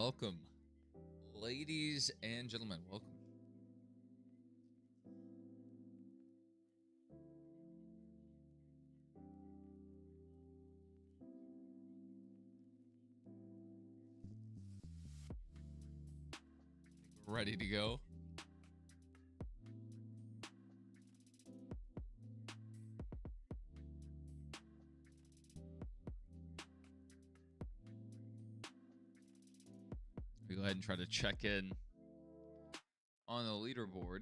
welcome. Ladies and gentlemen, welcome. We're ready to go. We go ahead and try to check in on the leaderboard.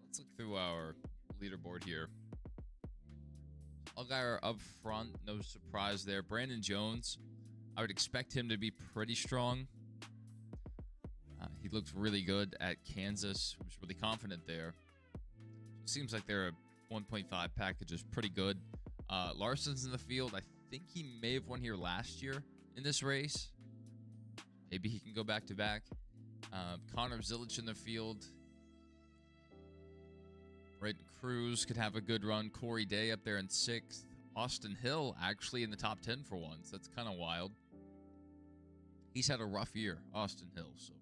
Let's look through our leaderboard here. All guy are up front, no surprise there. Brandon Jones, I would expect him to be pretty strong. He looked really good at Kansas. He was really confident there. Seems like their 1.5 package is pretty good. Larson's in the field. I think he may have won here last year in this race. Maybe he can go back to back. Connor Zilic in the field. Braden Cruz could have a good run. Corey Day up there in 6th. Austin Hill actually in the top 10 for once. That's kind of wild. He's had a rough year, Austin Hill. So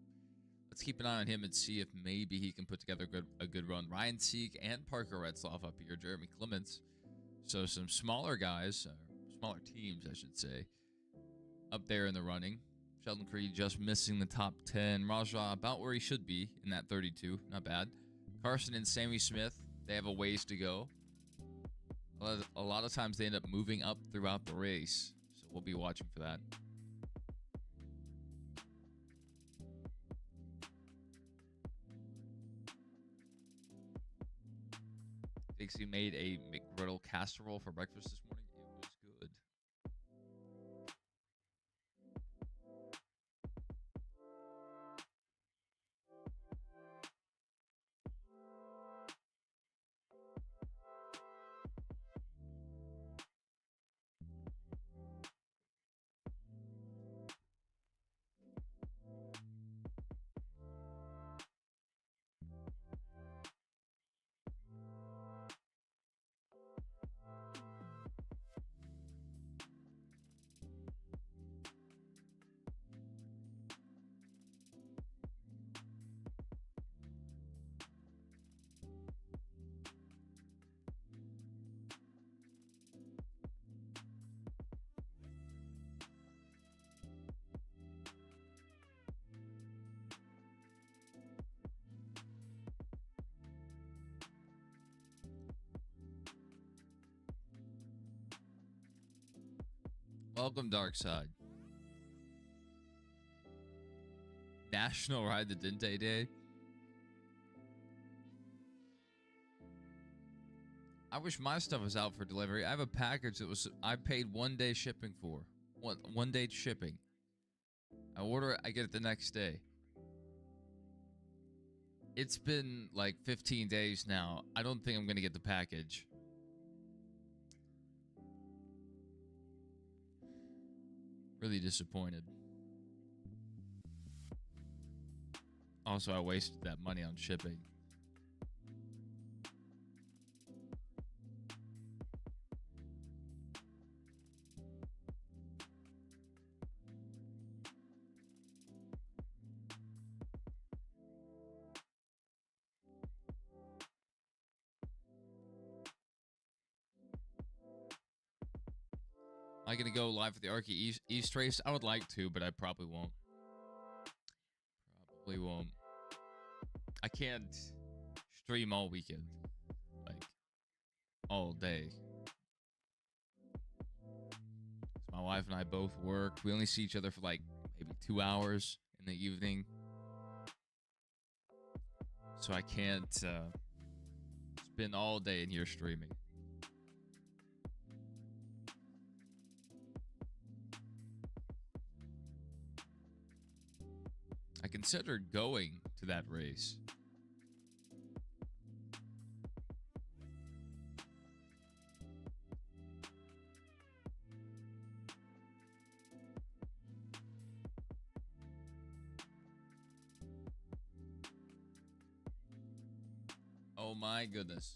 let's keep an eye on him and see if maybe he can put together a good run. Ryan Sieg and Parker Retzloff up here. Jeremy Clements. So some smaller guys, smaller teams, I should say, up there in the running. Sheldon Creed just missing the top 10. Raja about where he should be in that 32. Not bad. Carson and Sammy Smith, they have a ways to go. A lot of times they end up moving up throughout the race. So we'll be watching for that. Dixie made a McGriddle casserole for breakfast this morning. It was good. Welcome, Dark Side. National Ride the Dente Day. I wish my stuff was out for delivery. I have a package that I paid 1 day shipping for. One day shipping. I order it, I get it the next day. It's been like 15 days now. I don't think I'm going to get the package. Really disappointed. Also, I wasted that money on shipping. Am I going to go live for the Archie East race? I would like to, but I probably won't. Probably won't. I can't stream all weekend. Like, all day. My wife and I both work. We only see each other for like maybe 2 hours in the evening. So I can't spend all day in here streaming. I considered going to that race. Oh my goodness.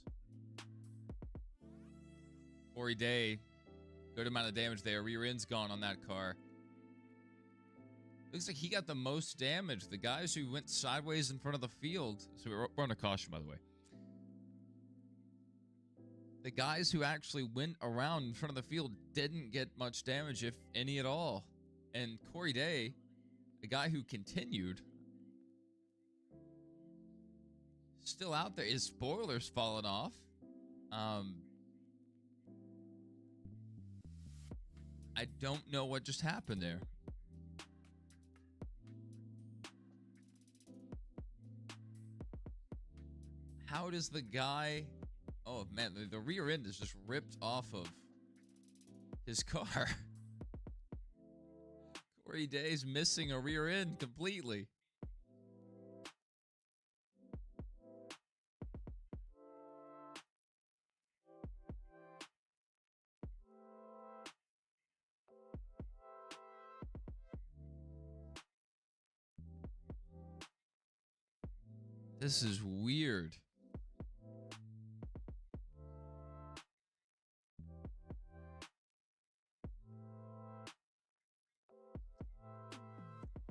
Corey Day, good amount of damage there. Rear end's gone on that car. Looks like he got the most damage. The guys who went sideways in front of the field. So we're on a caution, by the way. The guys who actually went around in front of the field didn't get much damage, if any at all. And Corey Day, the guy who continued, still out there. His spoiler's fallen off. I don't know what just happened there. How does the guy... Oh, man, the rear end is just ripped off of his car. Corey Day's missing a rear end completely. This is weird.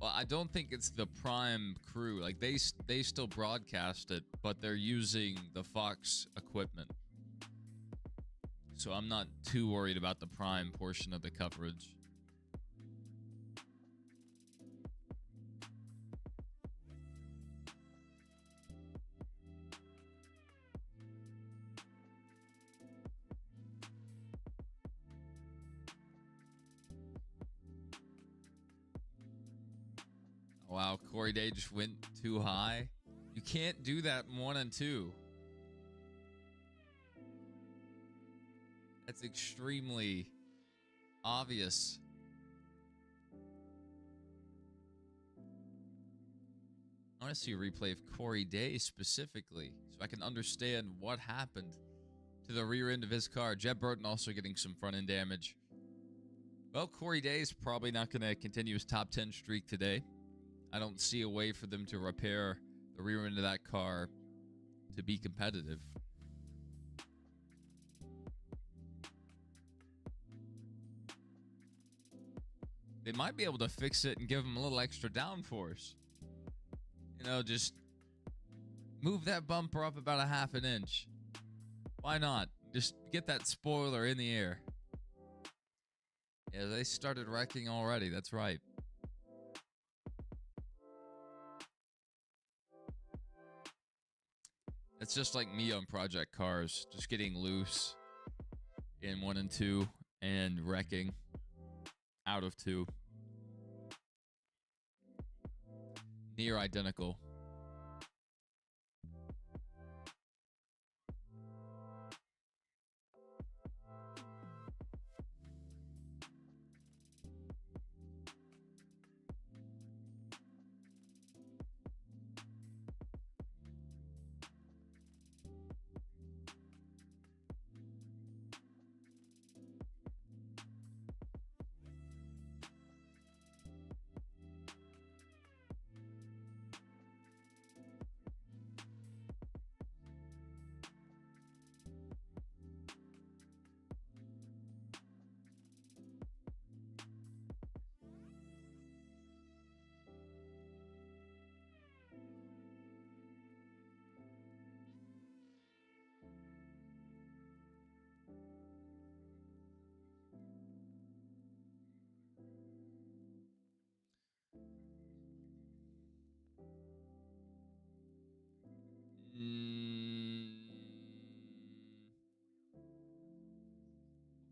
Well, I don't think it's the Prime crew. Like, they still broadcast it, but they're using the Fox equipment. So I'm not too worried about the Prime portion of the coverage. Wow, Corey Day just went too high. You can't do that in 1 and 2. That's extremely obvious. I want to see a replay of Corey Day specifically so I can understand what happened to the rear end of his car. Jeb Burton also getting some front end damage. Well, Corey Day is probably not going to continue his top 10 streak today. I don't see a way for them to repair the rear end of that car to be competitive. They might be able to fix it and give him a little extra downforce. You know, just move that bumper up about a half an inch. Why not? Just get that spoiler in the air. Yeah, they started wrecking already. That's right. It's just like me on Project Cars, just getting loose in 1 and 2 and wrecking out of 2. Near identical.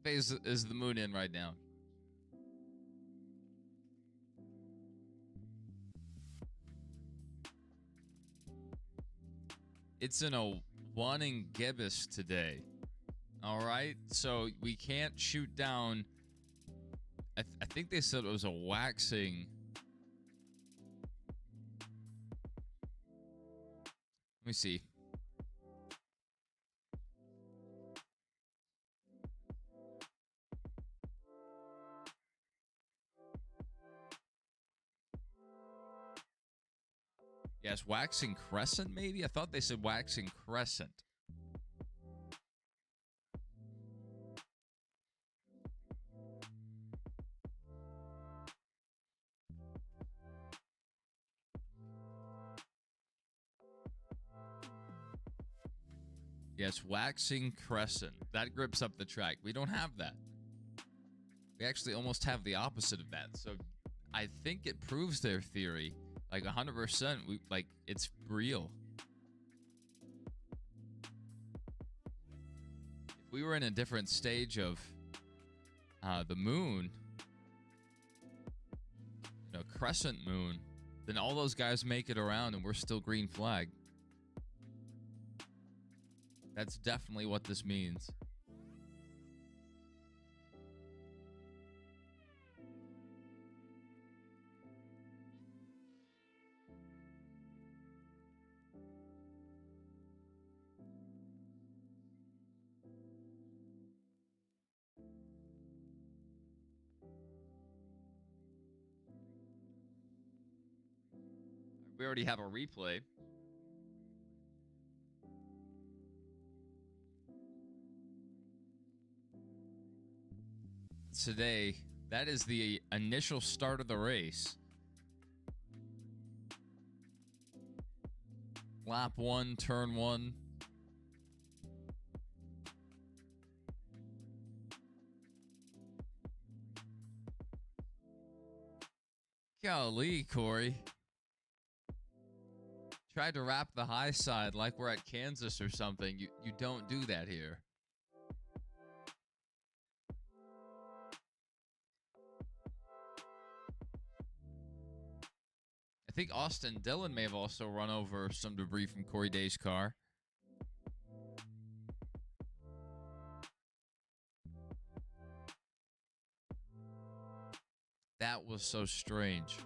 Phase is the moon in right now? It's in a 1 in gibbous today. All right, so we can't shoot down. I think they said it was a waxing me see. Yes, Waxing Crescent, maybe? I thought they said Waxing Crescent. Yes, Waxing Crescent. That grips up the track. We don't have that. We actually almost have the opposite of that. So I think it proves their theory. Like 100%. It's real. If we were in a different stage of the moon, crescent moon, then all those guys make it around and we're still green flag. That's definitely what this means. We already have a replay. Today, that is the initial start of the race. Lap 1, turn 1. Golly, Corey. Tried to wrap the high side like we're at Kansas or something. You don't do that here. I think Austin Dillon may have also run over some debris from Corey Day's car. That was so strange.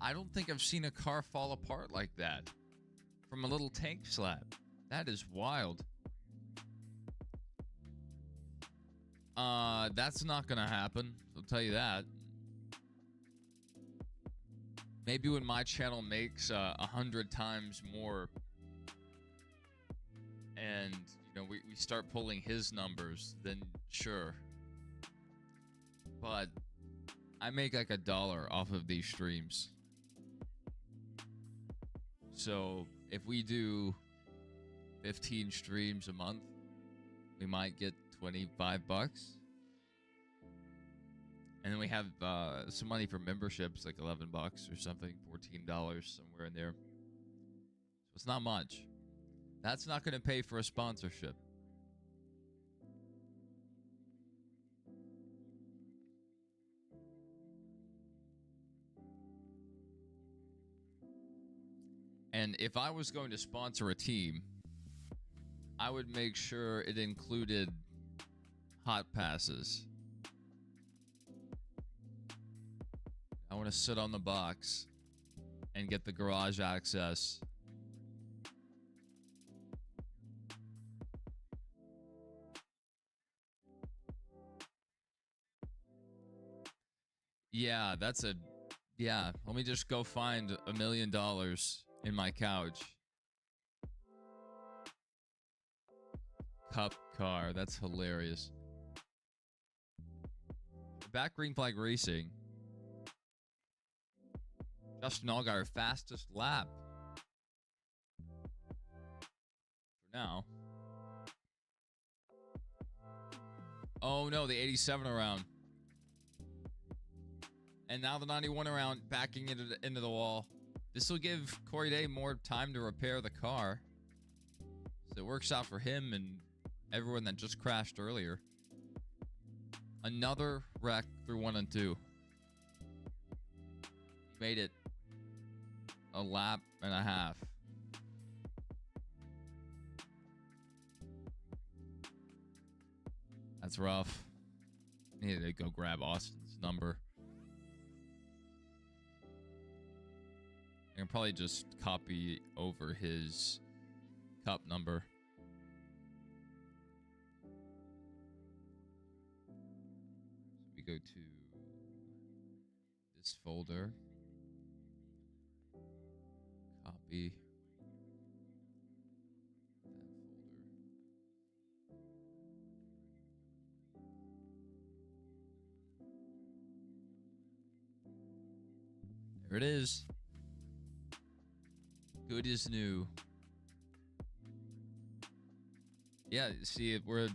I don't think I've seen a car fall apart like that from a little tank slap. That is wild. That's not gonna happen. I'll tell you that. Maybe when my channel makes 100 times more and we start pulling his numbers, then sure. But I make like $1 off of these streams. So if we do 15 streams a month, we might get $25. And then we have some money for memberships, like $11 or something, $14, somewhere in there. So it's not much. That's not going to pay for a sponsorship. And if I was going to sponsor a team, I would make sure it included hot passes. I want to sit on the box and get the garage access. Yeah, let me just go find $1 million in my couch. Cup car, that's hilarious. Back green flag racing. Justin Allgaier, fastest lap. For now. Oh no, the 87 around. And now the 91 around, backing into the wall. This will give Corey Day more time to repair the car. So it works out for him and everyone that just crashed earlier. Another wreck through 1 and 2. Made it a lap and a half. That's rough. Needed to go grab Austin's number. can probably just copy over his cup number. So we go to this folder. Copy that folder. There it is. Good as new. Yeah, see, we're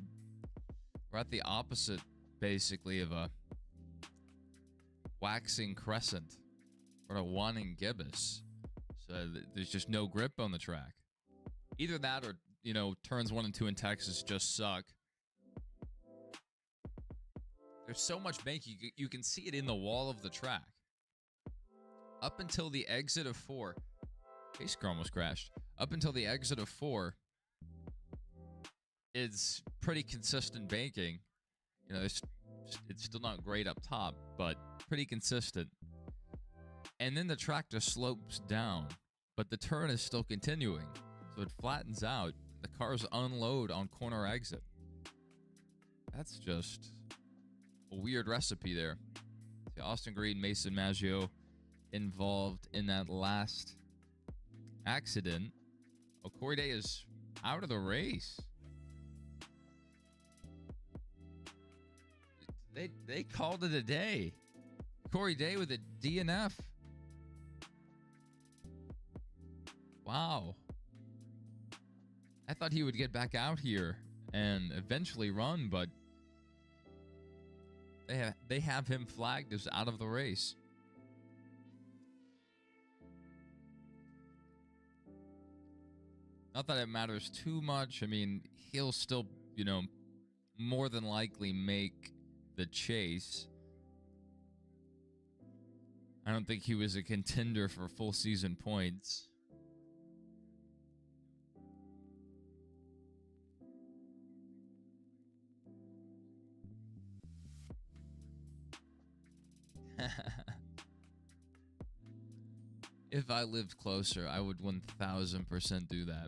at the opposite, basically, of a waxing crescent or a waning gibbous. So there's just no grip on the track. Either that or, you know, turns 1 and 2 in Texas just suck. There's so much bank, you can see it in the wall of the track. Up until the exit of 4, pace car almost crashed. Up until the exit of 4, it's pretty consistent banking. You know, it's still not great up top, but pretty consistent. And then the track just slopes down, but the turn is still continuing. So it flattens out. The cars unload on corner exit. That's just a weird recipe there. See, Austin Green, Mason Maggio involved in that last accident. Oh, Corey Day is out of the race. They called it a day. Corey Day with a DNF. Wow. I thought he would get back out here and eventually run, but they have him flagged as out of the race. Not that it matters too much. I mean, he'll still, you know, more than likely make the chase. I don't think he was a contender for full season points. If I lived closer, I would 1000% do that.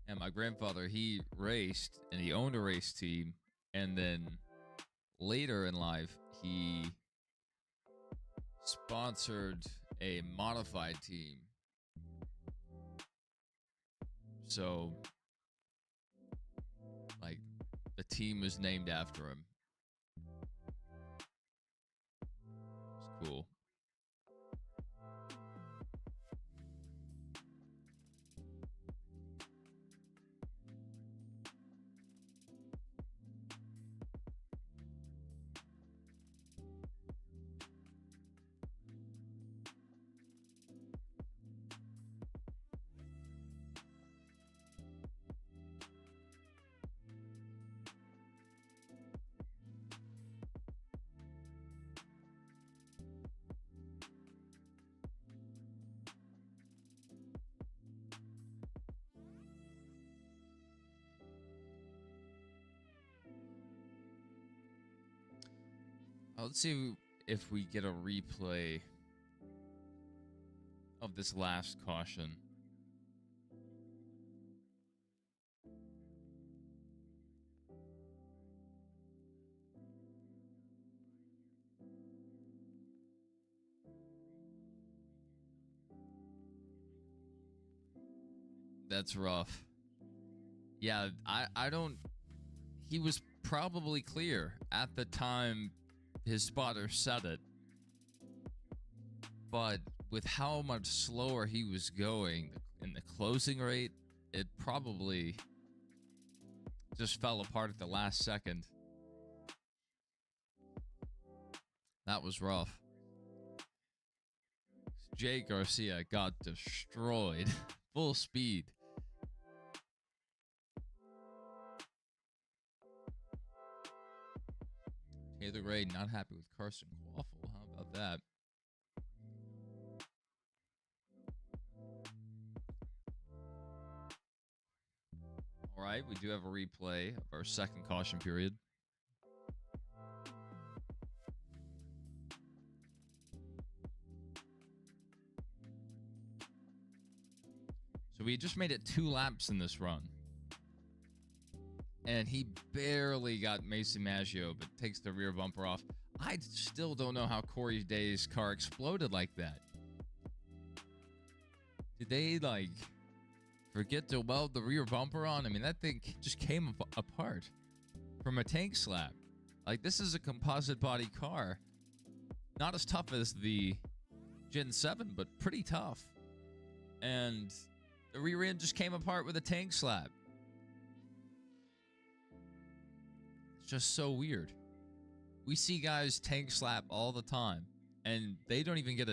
And my grandfather, he raced and he owned a race team. And then later in life, he sponsored a modified team. So, like, the team was named after him. It's cool. Let's see if we get a replay of this last caution. That's rough. Yeah, I don't... He was probably clear at the time his spotter said it. But with how much slower he was going in the closing rate, it probably just fell apart at the last second. That was rough. Jay Garcia got destroyed. Full speed. Taylor Ray not happy with Carson Quaffle. How about that? right, we do have a replay of our second caution period. So we just made it 2 laps in this run. And he barely got Mason Maggio, but takes the rear bumper off. I still don't know how Corey Day's car exploded like that. Did they, like, forget to weld the rear bumper on? I mean, that thing just came apart from a tank slap. Like, this is a composite body car. Not as tough as the Gen 7, but pretty tough. And the rear end just came apart with a tank slap. It's just so weird. We see guys tank slap all the time, and they don't even get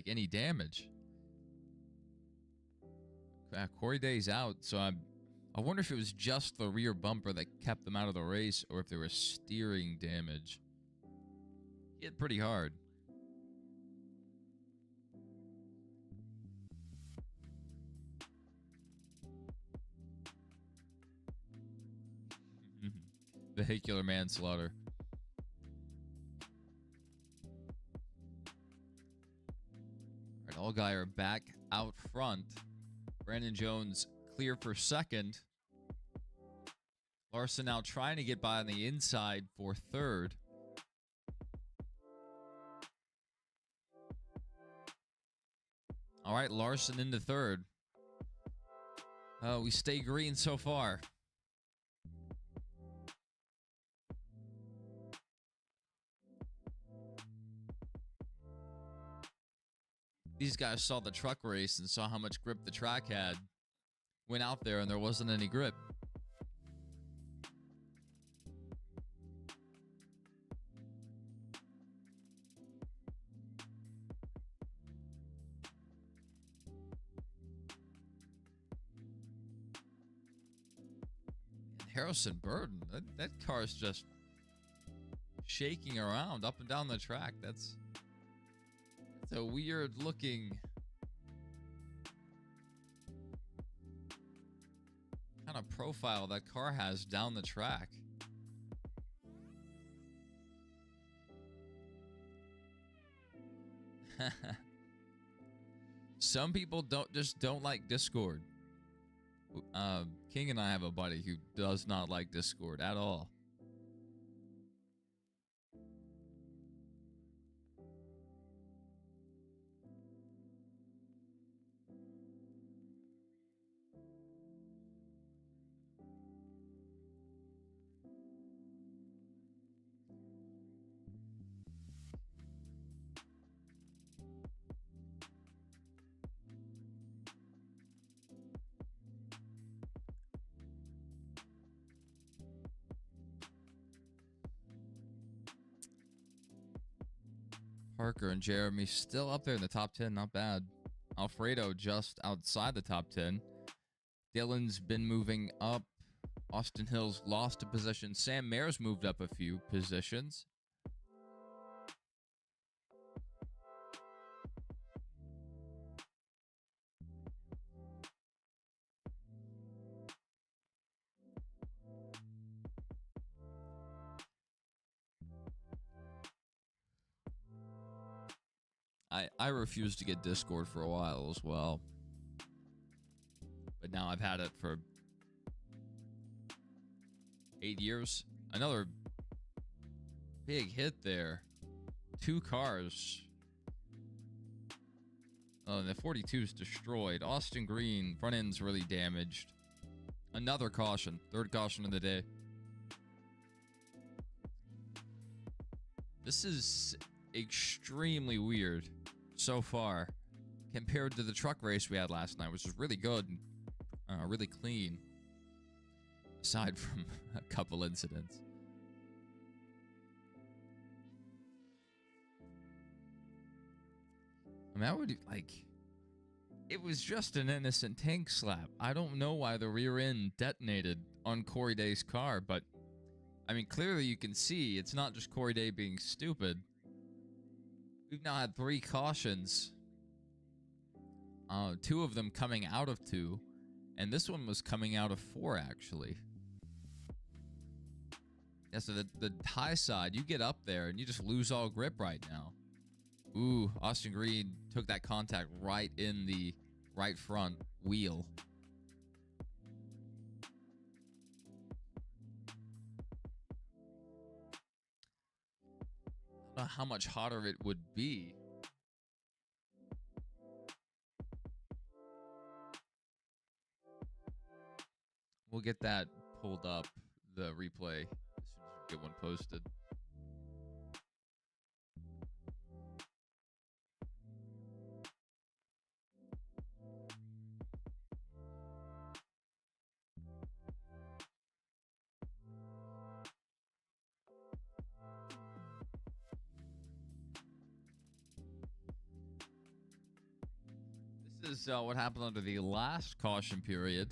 any damage. Corey Day's out, so I wonder if it was just the rear bumper that kept them out of the race, or if there was steering damage. He hit pretty hard. Vehicular manslaughter. All right, all guy are back out front. Brandon Jones clear for second. Larson now trying to get by on the inside for third. All right, Larson into third. We stay green so far. These guys saw the truck race and saw how much grip the track had. Went out there and there wasn't any grip. And Harrison Burton, that car is just shaking around up and down the track. That's a weird looking kind of profile that car has down the track. Some people don't like Discord. King and I have a buddy who does not like Discord at all. Parker and Jeremy still up there in the top 10. Not bad. Alfredo just outside the top 10. Dylan's been moving up. Austin Hill's lost a position. Sam Mayer's moved up a few positions. I refused to get Discord for a while as well. But now I've had it for 8 years. Another big hit there. 2 cars. Oh, and the 42 is destroyed. Austin Green, front end's really damaged. Another caution. 3rd caution of the day. This is extremely weird so far compared to the truck race we had last night, which was really good, really clean, aside from a couple incidents. I mean, I would, it was just an innocent tank slap. I don't know why the rear end detonated on Corey Day's car, but I mean, clearly you can see it's not just Corey Day being stupid. We've now had 3 cautions. 2 of them coming out of 2. And this one was coming out of 4, actually. Yeah, so the high side, you get up there and you just lose all grip right now. Ooh, Austin Green took that contact right in the right front wheel. I don't know how much hotter it would be. We'll get that pulled up, the replay, as soon as we get one posted. This is what happened under the last caution period.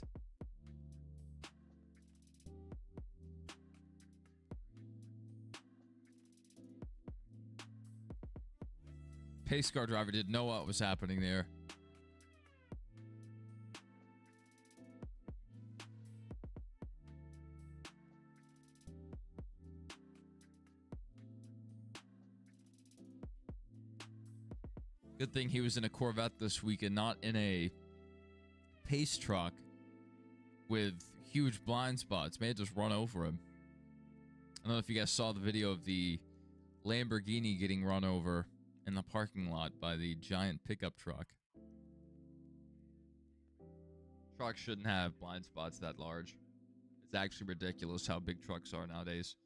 Pace car driver didn't know what was happening there. Good thing he was in a Corvette this week and not in a pace truck with huge blind spots. May have just run over him. I don't know if you guys saw the video of the Lamborghini getting run over in the parking lot by the giant pickup truck. Trucks shouldn't have blind spots that large. It's actually ridiculous how big trucks are nowadays.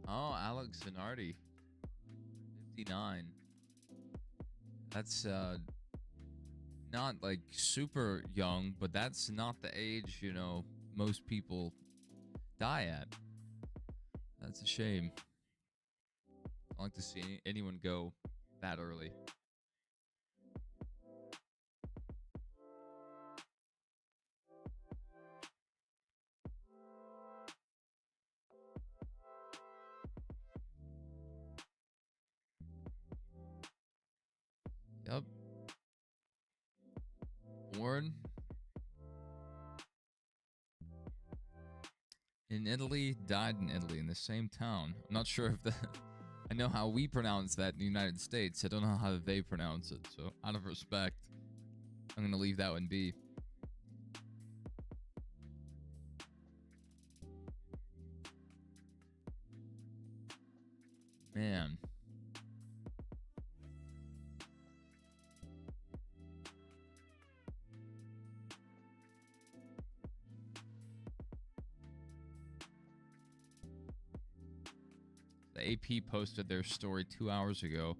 Oh, Alex Zanardi, 59. That's not like super young, but that's not the age, you know, most people die at. That's a shame. I don't like to see anyone go that early. Yep. Born in Italy, died in Italy, in the same town. I'm not sure if I know how we pronounce that in the United States. I don't know how they pronounce it. So out of respect, I'm going to leave that one be. Man. The AP posted their story 2 hours ago.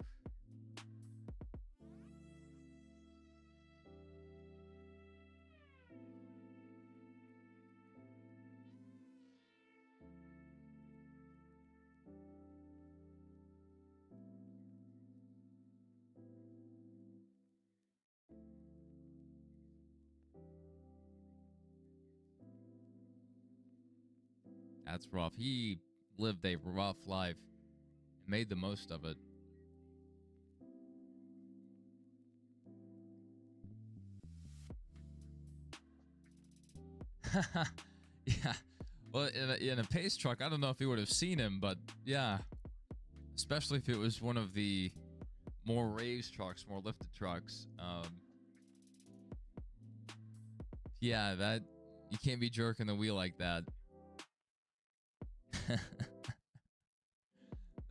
That's rough. He lived a rough life and made the most of it. Yeah. Well, in a pace truck, I don't know if he would have seen him, but yeah. Especially if it was one of the more raised trucks, more lifted trucks. Yeah, that you can't be jerking the wheel like that.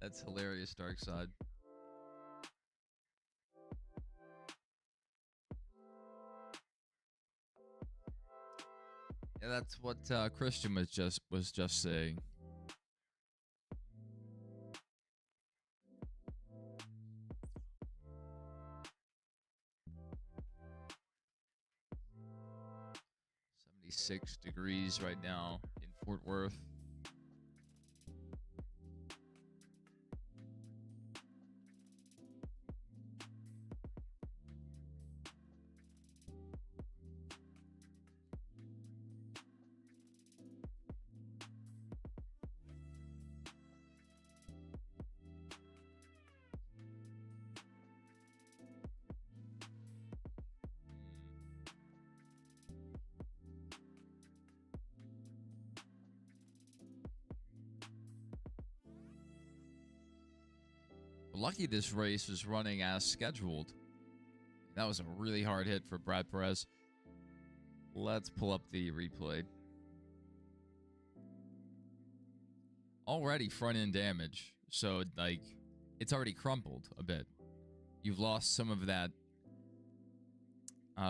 That's hilarious, Dark Side. Yeah, that's what Christian was just saying. $76 right now in Fort Worth. lucky this race is running as scheduled. That was a really hard hit for Brad Perez. Let's pull up the replay. Already front end damage, so like it's already crumpled a bit. You've lost some of that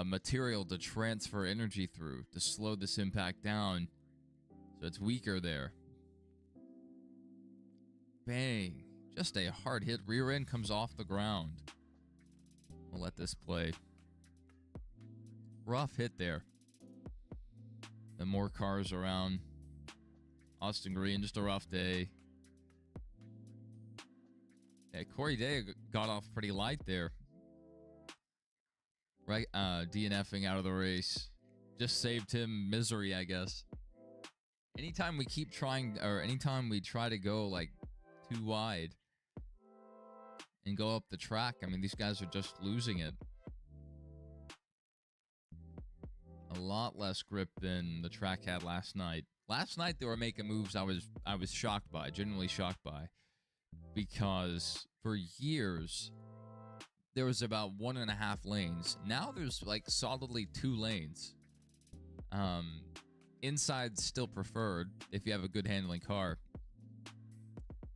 material to transfer energy through to slow this impact down, so it's weaker there. Bang. Just a hard hit. Rear end comes off the ground. We'll let this play. Rough hit there. And more cars around. Austin Green, just a rough day. Yeah, Corey Day got off pretty light there. Right, DNFing out of the race. Just saved him misery, I guess. Anytime we keep trying, or anytime we try to go like too wide and go up the track, I mean, these guys are just losing it. A lot less grip than the track had last night. Last night they were making moves I was shocked by, genuinely shocked by, because for years there was about 1.5 lanes. Now there's like solidly 2 lanes. Inside still preferred if you have a good handling car.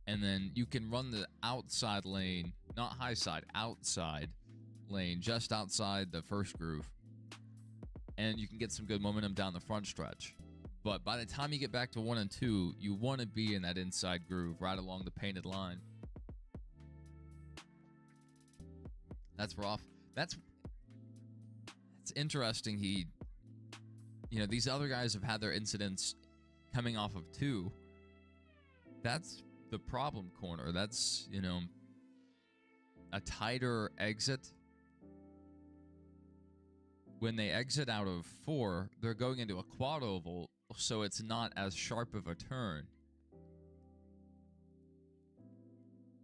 And then you can run the outside lane, not high side, outside lane, just outside the first groove. And you can get some good momentum down the front stretch. But by the time you get back to 1 and 2, you want to be in that inside groove right along the painted line. That's rough. That's interesting. These other guys have had their incidents coming off of 2. That's the problem corner. That's, a tighter exit. When they exit out of 4, they're going into a quad oval, so it's not as sharp of a turn.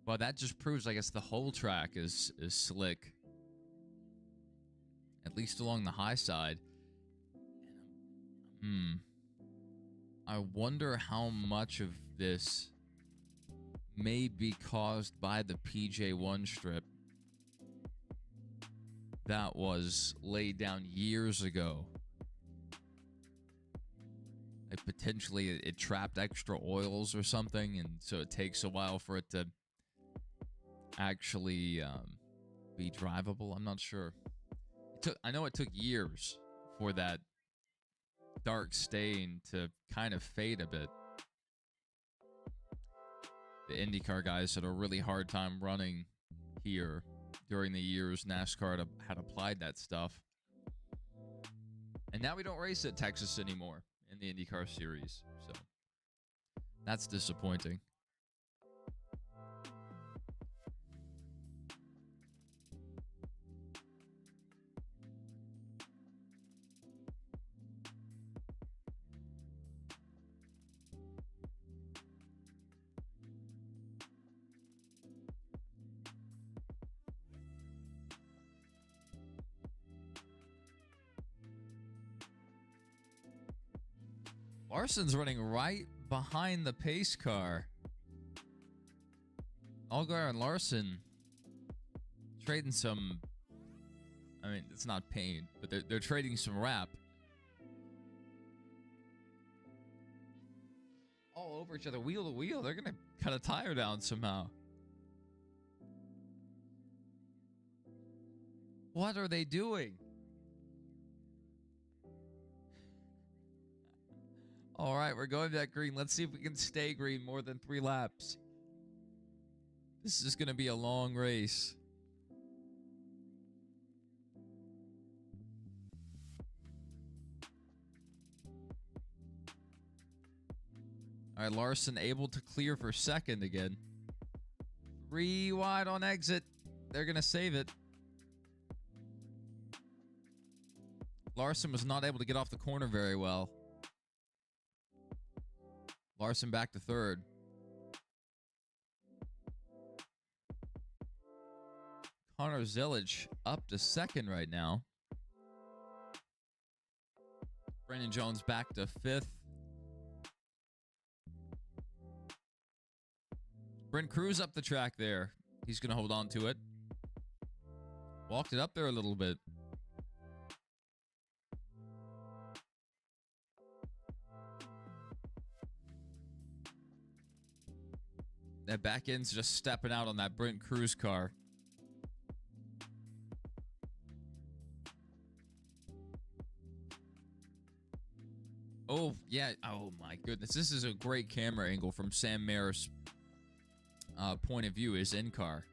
But that just proves, I guess, the whole track is slick. At least along the high side. I wonder how much of this may be caused by the PJ1 strip that was laid down years ago. Like potentially it trapped extra oils or something, and so it takes a while for it to actually be drivable. I'm not sure. I know it took years for that dark stain to kind of fade a bit. The IndyCar guys had a really hard time running here during the years NASCAR had applied that stuff. And now we don't race at Texas anymore in the IndyCar series. So that's disappointing. Larson's running right behind the pace car. Allgaier and Larson trading some, I mean, it's not pain, but they're trading some rap. All over each other, wheel to wheel. They're going to cut a tire down somehow. What are they doing? All right, we're going back green. Let's see if we can stay green more than 3 laps. This is going to be a long race. All right, Larson able to clear for second again. 3 wide on exit. They're going to save it. Larson was not able to get off the corner very well. Larson back to third. Connor Zilic up to second right now. Brandon Jones back to 5th. Brent Cruz up the track there. He's going to hold on to it. Walked it up there a little bit. That back end's just stepping out on that Brent Cruz car. Oh, yeah. Oh, my goodness. This is a great camera angle from Sam Mayer's point of view, his in-car.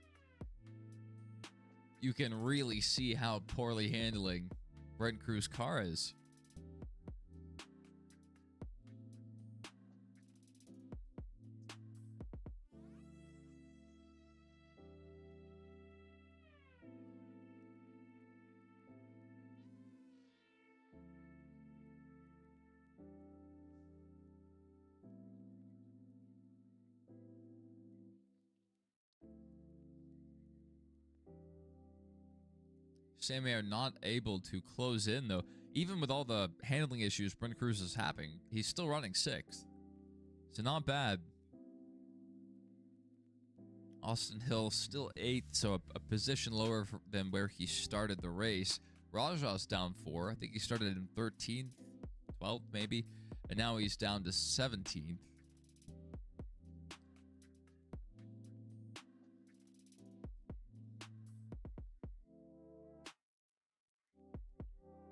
You can really see how poorly handling Brent Cruz's car is. Sam Mayer not able to close in, though. Even with all the handling issues Brent Cruz is having, he's still running 6th. So not bad. Austin Hill still 8th, so a position lower than where he started the race. Rajah's down 4. I think he started in 13th, 12th maybe, and now he's down to 17th.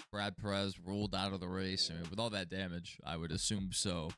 Brad Perez rolled out of the race. I mean, with all that damage, I would assume so.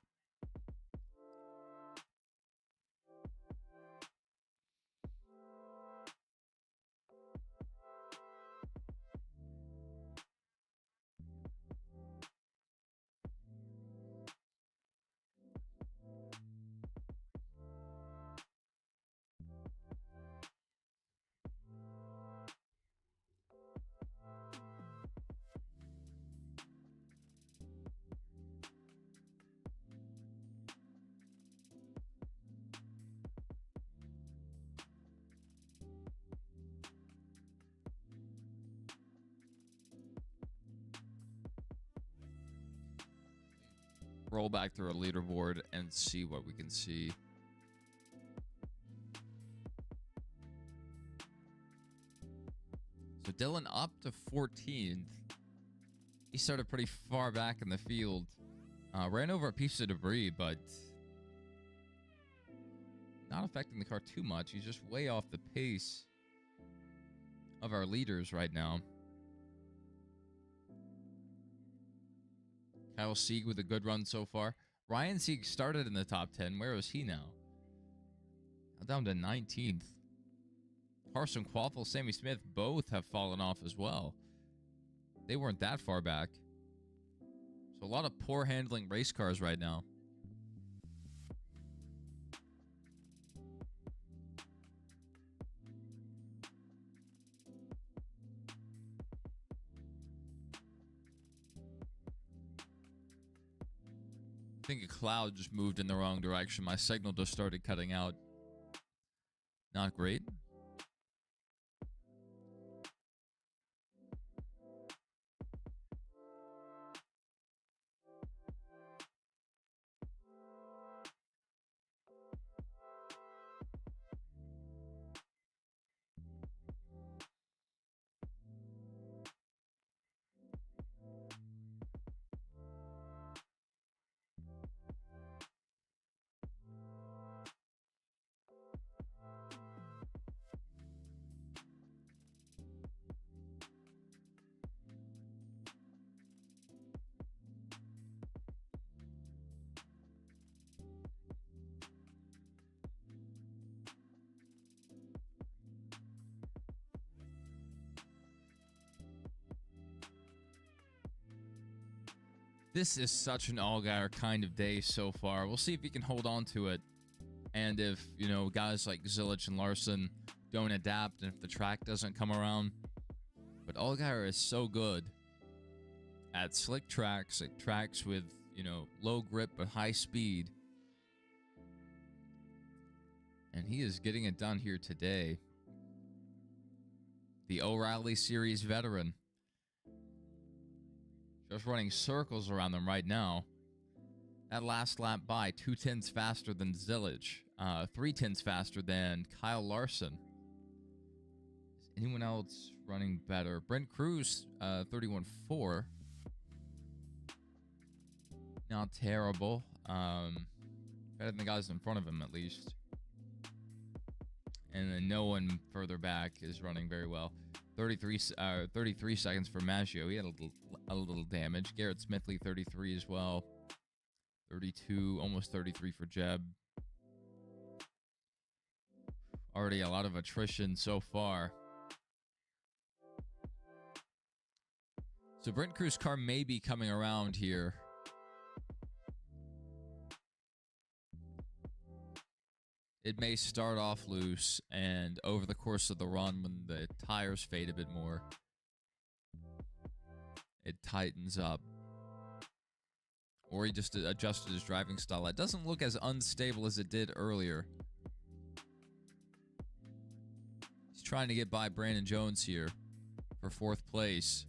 Roll back through a leaderboard and see what we can see. So Dylan up to 14th. He started pretty far back in the field. Ran over a piece of debris, but not affecting the car too much. He's just way off the pace of our leaders right now. Kyle Sieg with a good run so far. Ryan Sieg started in the top 10. Where is he now? Down to 19th. Carson Quaffle, Sammy Smith both have fallen off as well. They weren't that far back. So a lot of poor handling race cars right now. I think a cloud just moved in the wrong direction. My signal just started cutting out. Not great. This is such an Allgaier kind of day so far. We'll see if he can hold on to it. And if, you know, guys like Zilich and Larson don't adapt and if the track doesn't come around. But Allgaier is so good at slick tracks, at tracks with, you know, low grip but high speed. And he is getting it done here today. The O'Reilly Series veteran. Just running circles around them right now. That last lap by, 2/10 faster than Zilich. 3/10 faster than Kyle Larson. Anyone else running better? Brent Cruz, 31.4. Not terrible. Better than the guys in front of him, at least. And then no one further back is running very well. 33 seconds for Maggio. He had a little damage. Garrett Smithley, 33 as well. 32, almost 33 for Jeb. Already a lot of attrition so far. So Brent Cruz's car may be coming around here. It may start off loose, and over the course of the run, when the tires fade a bit more, it tightens up. Or he just adjusted his driving style. It doesn't look as unstable as it did earlier. He's trying to get by Brandon Jones here for 4th place.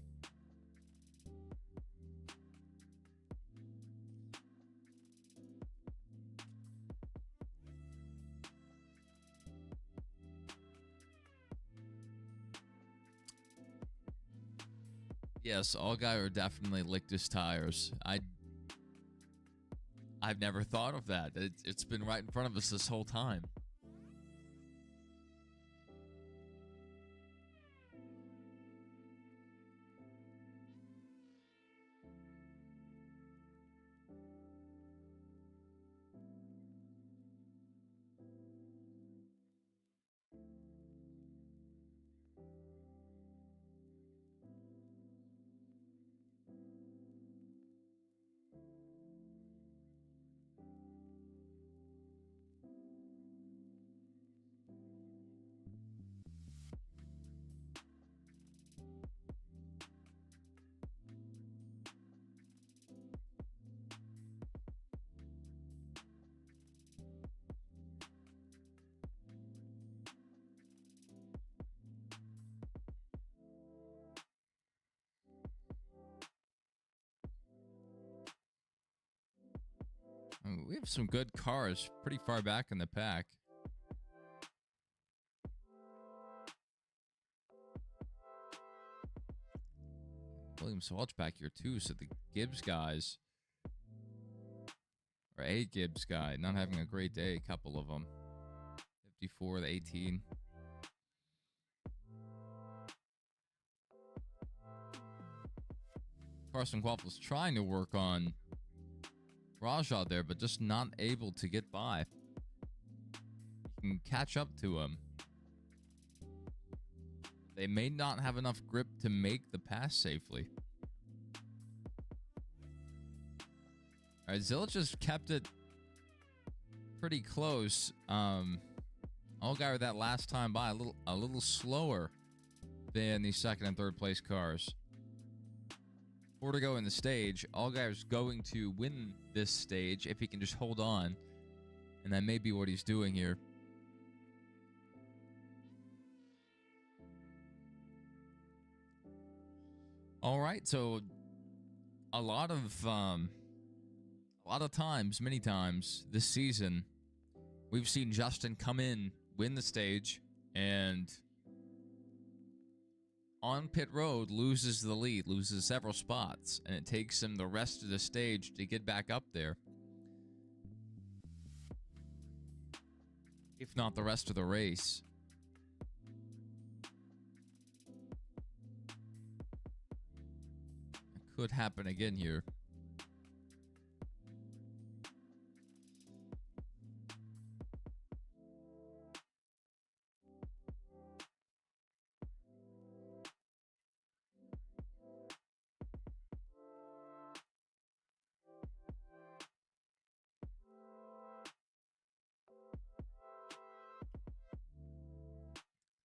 Yes, Allgaier definitely licked his tires. I've never thought of that. It's been right in front of us this whole time. We have some good cars pretty far back in the pack. William Swalch back here too, so the Gibbs guys, or a Gibbs guy, not having a great day, a couple of them. 54 to 18. Carson Quaffle's trying to work on Rajah there, but just not able to get by. You can catch up to him. They may not have enough grip to make the pass safely. All right, Zilic just kept it pretty close. Allgaier that last time by a little slower than the 2nd and 3rd place cars. 4 to go in the stage. Allgaier's going to win this stage if he can just hold on. And that may be what he's doing here. All right, so a lot of times, many times this season, we've seen Justin come in, win the stage, and on pit road loses the lead, loses several spots, and it takes him the rest of the stage to get back up there, if not the rest of the race. It could happen again here.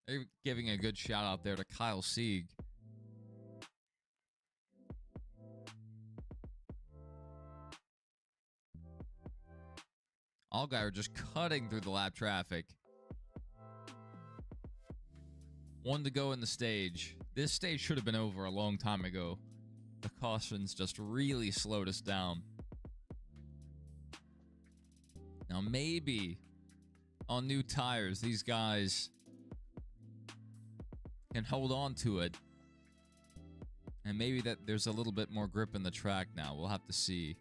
They're giving a good shout out there to Kyle Sieg. Allgaier just cutting through the lap traffic. 1 to go in the stage. This stage should have been over a long time ago. The cautions just really slowed us down. Now maybe on new tires, these guys can hold on to it. And maybe that there's a little bit more grip in the track now. We'll have to see.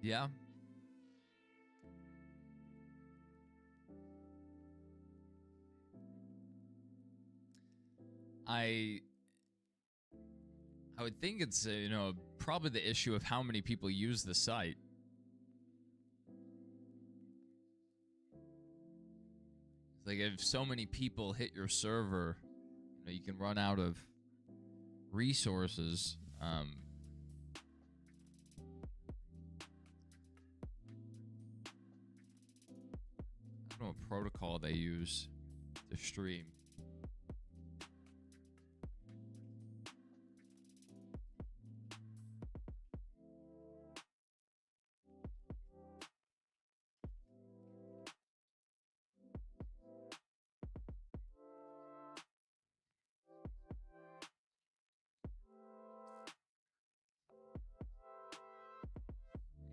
Yeah. I would think it's, probably the issue of how many people use the site. It's like if so many people hit your server, you can run out of resources. I don't know what protocol they use to stream.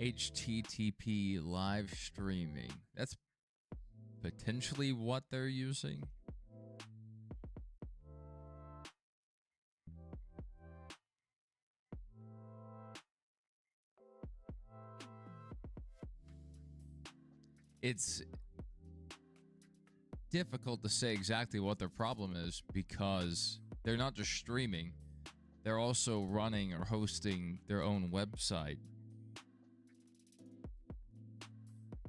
HTTP live streaming. That's potentially what they're using. It's difficult to say exactly what their problem is because they're not just streaming, they're also running or hosting their own website.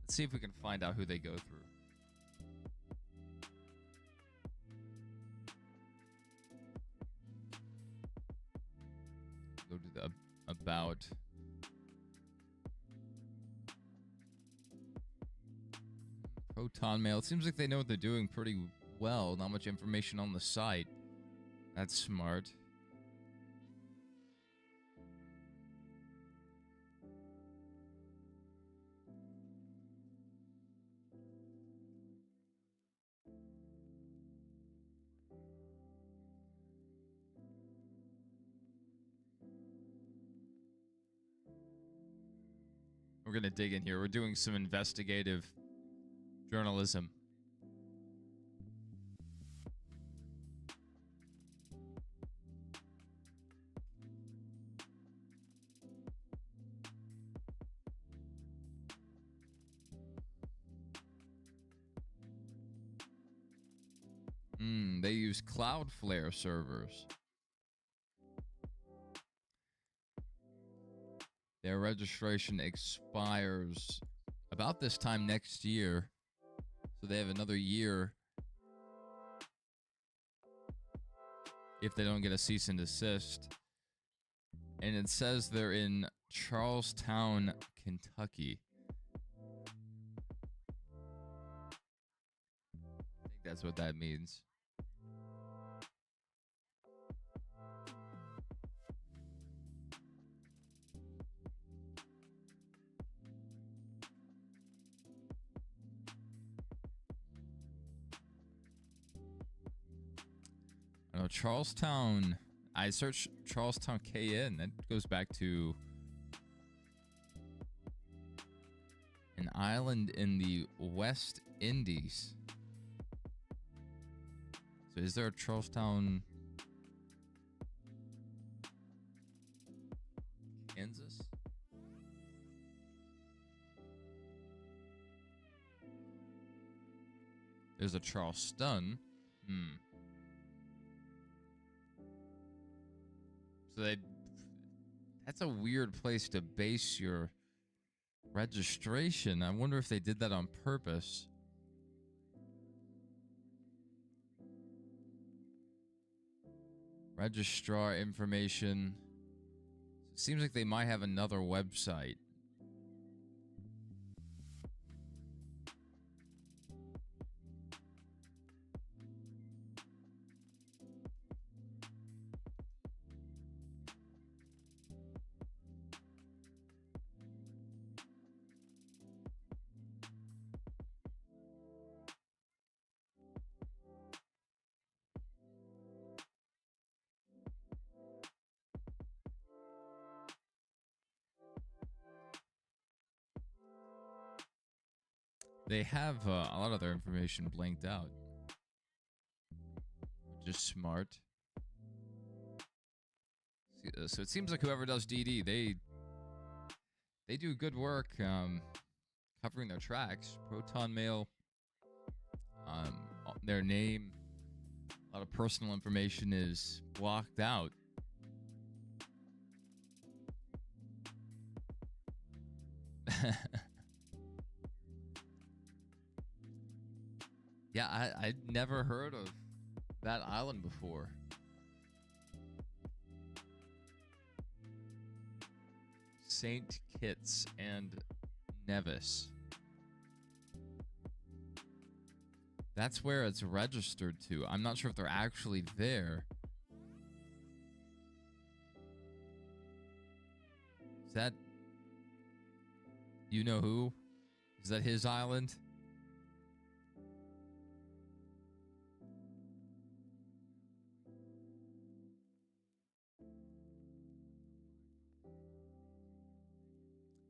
Let's see if we can find out who they go through. Go to the about. Proton Mail. It seems like they know what they're doing pretty well. Not much information on the site. That's smart. We're going to dig in here. We're doing some investigative journalism. They use Cloudflare servers. Their registration expires about this time next year. So they have another year if they don't get a cease and desist. And it says they're in Charlestown, Kentucky. I think that's what that means. Charlestown. I searched Charlestown KN. That goes back to an island in the West Indies. So is there a Charlestown, Kansas? There's a Charleston. So that's a weird place to base your registration. I wonder if they did that on purpose. Registrar information. It seems like they might have another website. they have a lot of their information blanked out, which is smart. So it seems like whoever does DD, they do good work covering their tracks. Proton Mail, their name, a lot of personal information is blocked out. Yeah, I'd never heard of that island before. St. Kitts and Nevis. That's where it's registered to. I'm not sure if they're actually there. Is that... You know who? Is that his island?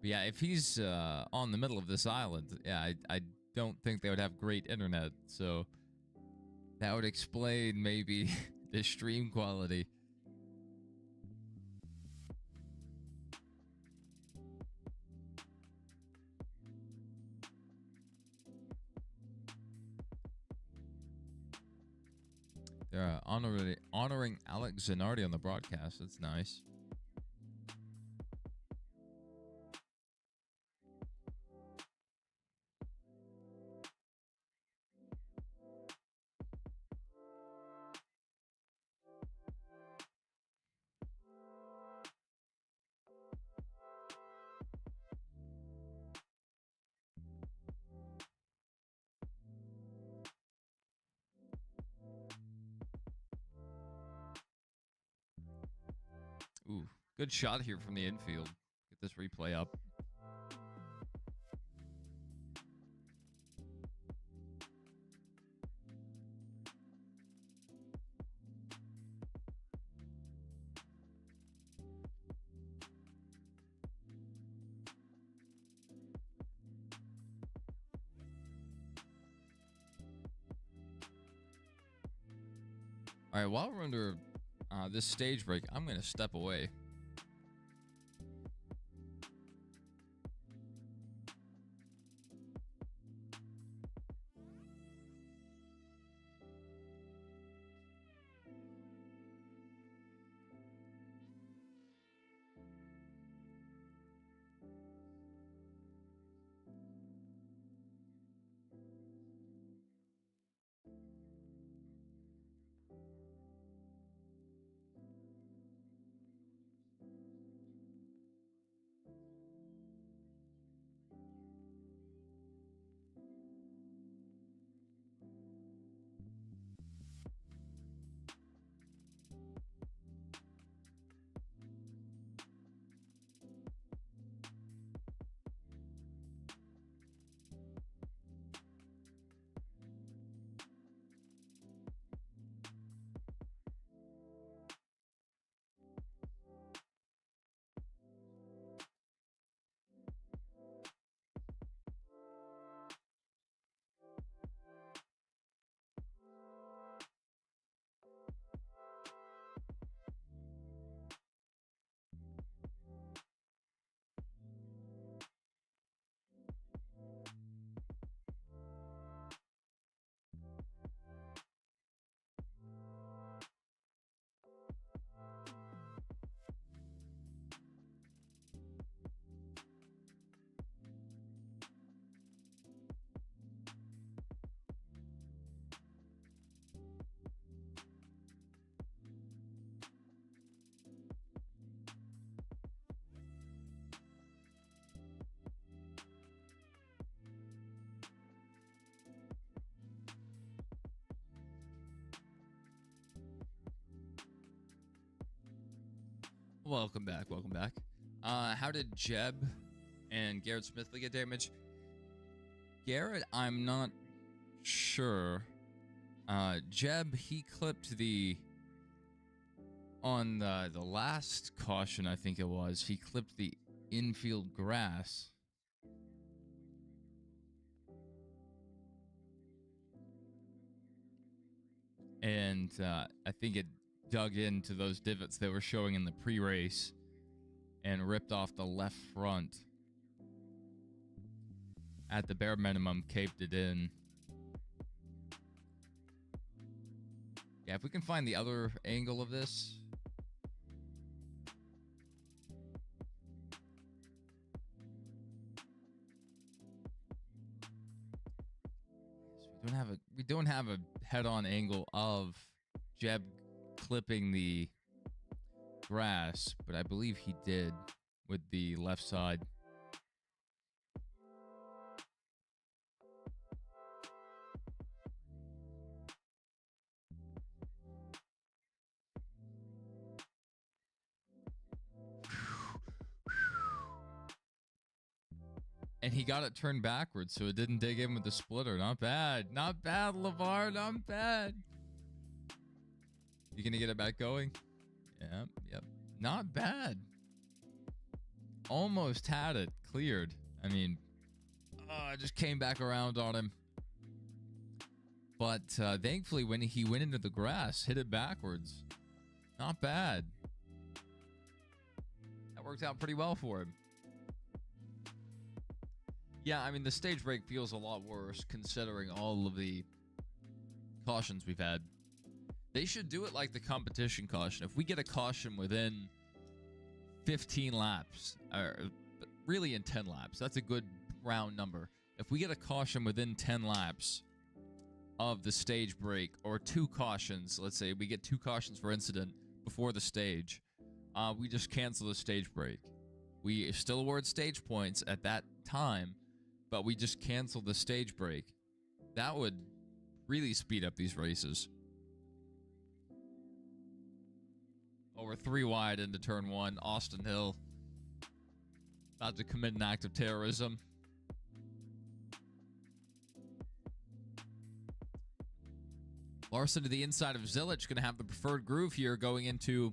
But yeah, if he's on the middle of this island, yeah, I don't think they would have great internet. So that would explain maybe the stream quality. They're honoring Alex Zanardi on the broadcast. That's nice. Ooh, good shot here from the infield. Get this replay up. All right, while we're under this stage break, I'm going to step away. Welcome back. Welcome back. How did Jeb and Garrett Smithley get damaged? Garrett, I'm not sure. Jeb, he clipped on the last caution, I think it was, he clipped the infield grass. and I think it dug into those divots they were showing in the pre-race and ripped off the left front. At the bare minimum, caped it in. Yeah, if we can find the other angle of this. We don't have a head-on angle of Jeb clipping the grass, but I believe he did with the left side. And he got it turned backwards, so it didn't dig in with the splitter. Not bad. Not bad, LeVar. Not bad. You gonna get it back going? Yep. Not bad. Almost had it cleared. I mean, I just came back around on him. But thankfully, when he went into the grass, hit it backwards. Not bad. That worked out pretty well for him. Yeah, I mean, the stage break feels a lot worse considering all of the cautions we've had. They should do it like the competition caution. If we get a caution within 15 laps, or really in 10 laps, that's a good round number. If we get a caution within 10 laps of the stage break, or 2 cautions, let's say we get 2 cautions for incident before the stage, we just cancel the stage break. We still award stage points at that time, but we just cancel the stage break. That would really speed up these races. Oh, we're 3 wide into turn 1. Austin Hill about to commit an act of terrorism. Larson to the inside of Zilich, going to have the preferred groove here going into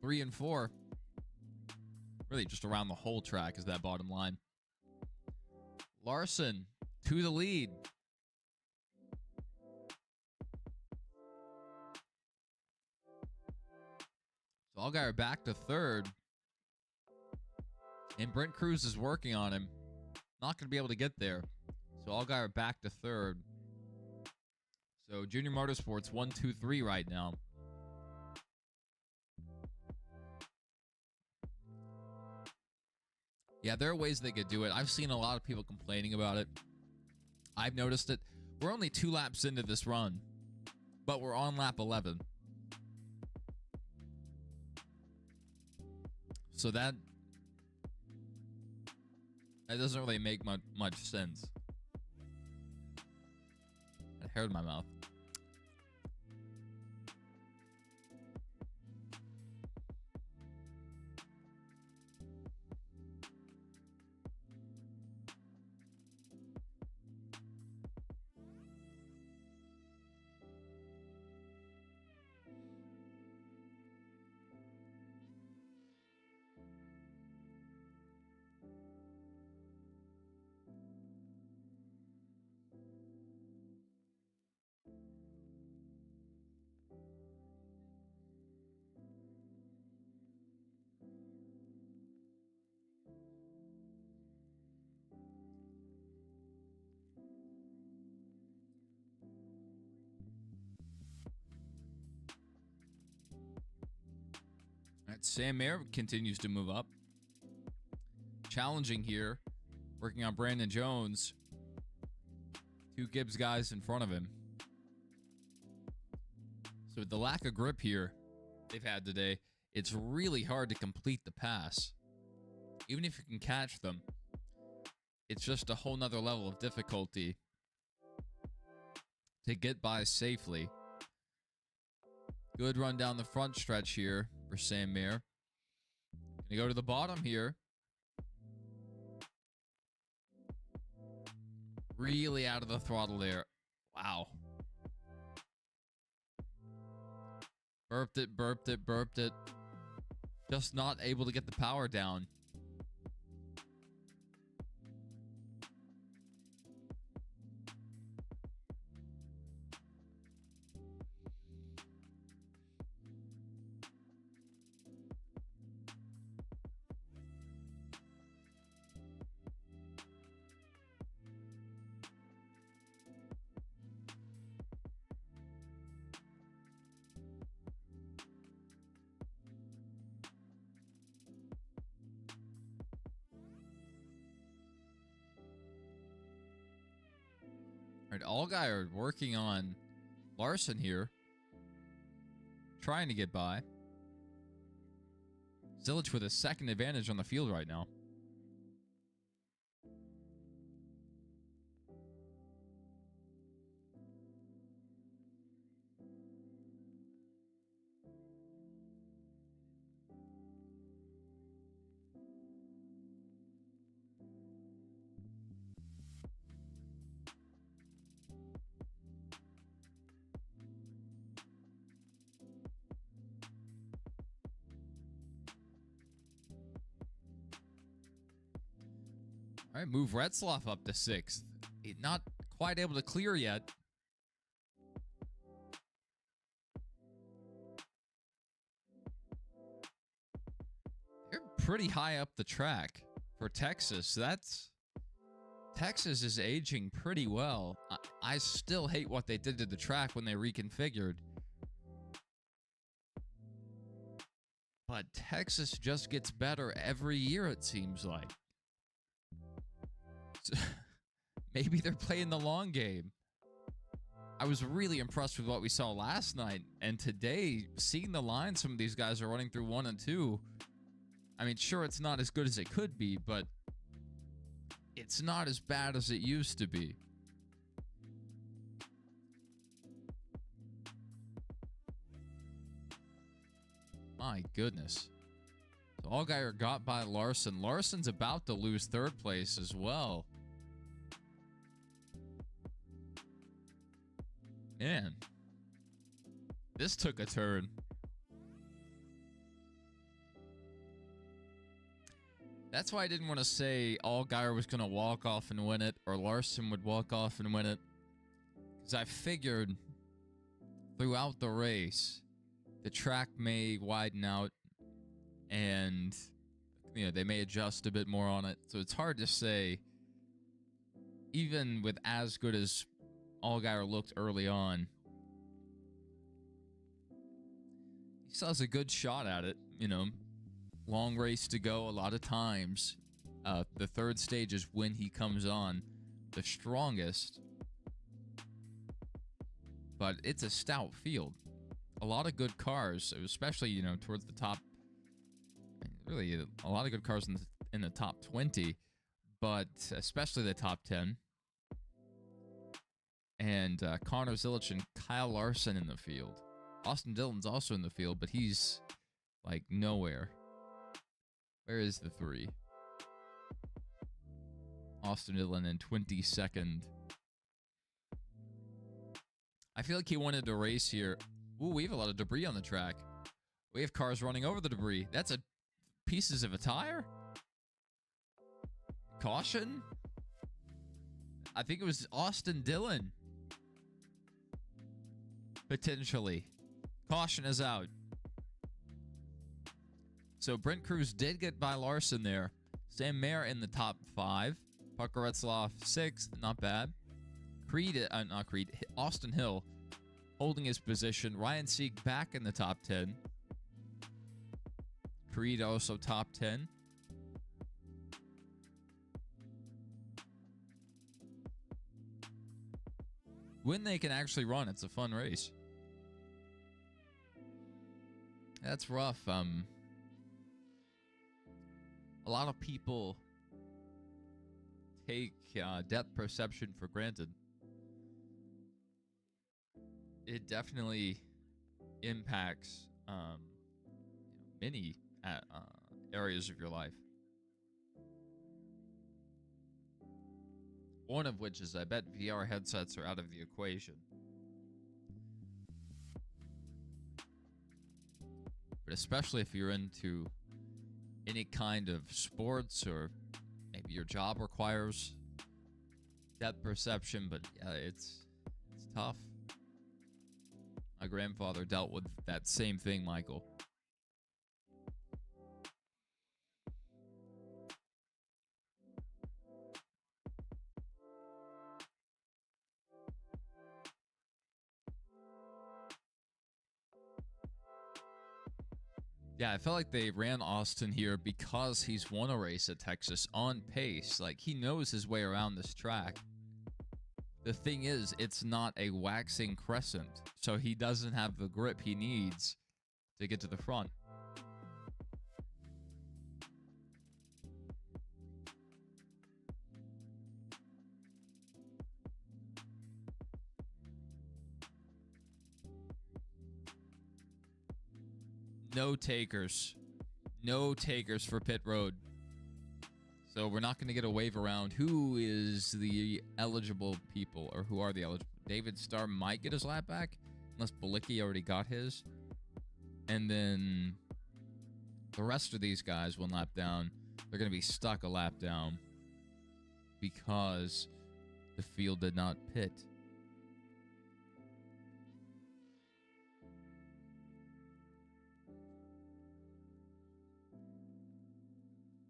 3 and 4. Really just around the whole track is that bottom line. Larson to the lead. So Allgaier back to 3rd. And Brent Cruz is working on him. Not going to be able to get there. So Allgaier back to 3rd. So Junior Motorsports 1, 2, 3 right now. Yeah, there are ways they could do it. I've seen a lot of people complaining about it. I've noticed it. We're only 2 laps into this run, but we're on lap 11. So that doesn't really make much sense. I hair in my mouth. Sam Mayer continues to move up. Challenging here. Working on Brandon Jones. 2 Gibbs guys in front of him. So with the lack of grip here they've had today, it's really hard to complete the pass. Even if you can catch them, it's just a whole nother level of difficulty to get by safely. Good run down the front stretch here for Sam Mayer. Gonna go to the bottom here. Really out of the throttle there. Wow. Burped it. Just not able to get the power down. All right, Allgaier working on Larson here. Trying to get by. Zilich with a second advantage on the field right now. All right, move Retzloff up to 6th. Not quite able to clear yet. They're pretty high up the track for Texas. Texas is aging pretty well. I still hate what they did to the track when they reconfigured. But Texas just gets better every year, it seems like. Maybe they're playing the long game. I was really impressed with what we saw last night. And today, seeing the line some of these guys are running through 1 and 2. I mean, sure, it's not as good as it could be, but it's not as bad as it used to be. My goodness. So Allgaier got by Larson. Larson's about to lose 3rd place as well. Man, this took a turn. That's why I didn't want to say Allgaier was going to walk off and win it, or Larson would walk off and win it. Because I figured throughout the race, the track may widen out and, you know, they may adjust a bit more on it. So it's hard to say, even with as good as Allgaier looked early on. He still has a good shot at it, you know. Long race to go a lot of times. The 3rd stage is when he comes on the strongest. But it's a stout field. A lot of good cars, especially, you know, towards the top. Really, a lot of good cars in the top 20, but especially the top 10. And Connor Zilich and Kyle Larson in the field. Austin Dillon's also in the field, but he's like nowhere. Where is the 3? Austin Dillon in 22nd. I feel like he wanted to race here. Ooh, we have a lot of debris on the track. We have cars running over the debris. That's pieces of a tire? Caution? I think it was Austin Dillon. Potentially. Caution is out. So Brent Cruz did get by Larson there. Sam Mayer in the top 5. Parker Retzloff 6th. Not bad. Austin Hill holding his position. Ryan Sieg back in the top 10. Creed also top 10. When they can actually run, it's a fun race. That's rough. A lot of people take depth perception for granted. It definitely impacts many areas of your life. One of which is I bet VR headsets are out of the equation. But especially if you're into any kind of sports or maybe your job requires depth perception, but yeah, it's tough. My grandfather dealt with that same thing, Michael. Yeah, I felt like they ran Austin here because he's won a race at Texas on pace. Like, he knows his way around this track. The thing is, it's not a waxing crescent, so he doesn't have the grip he needs to get to the front. No takers. No takers for pit road. So we're not going to get a wave around. Who is the eligible people, or who are the eligible? David Starr might get his lap back, unless Balicki already got his. And then the rest of these guys, one lap down, they're going to be stuck a lap down because the field did not pit.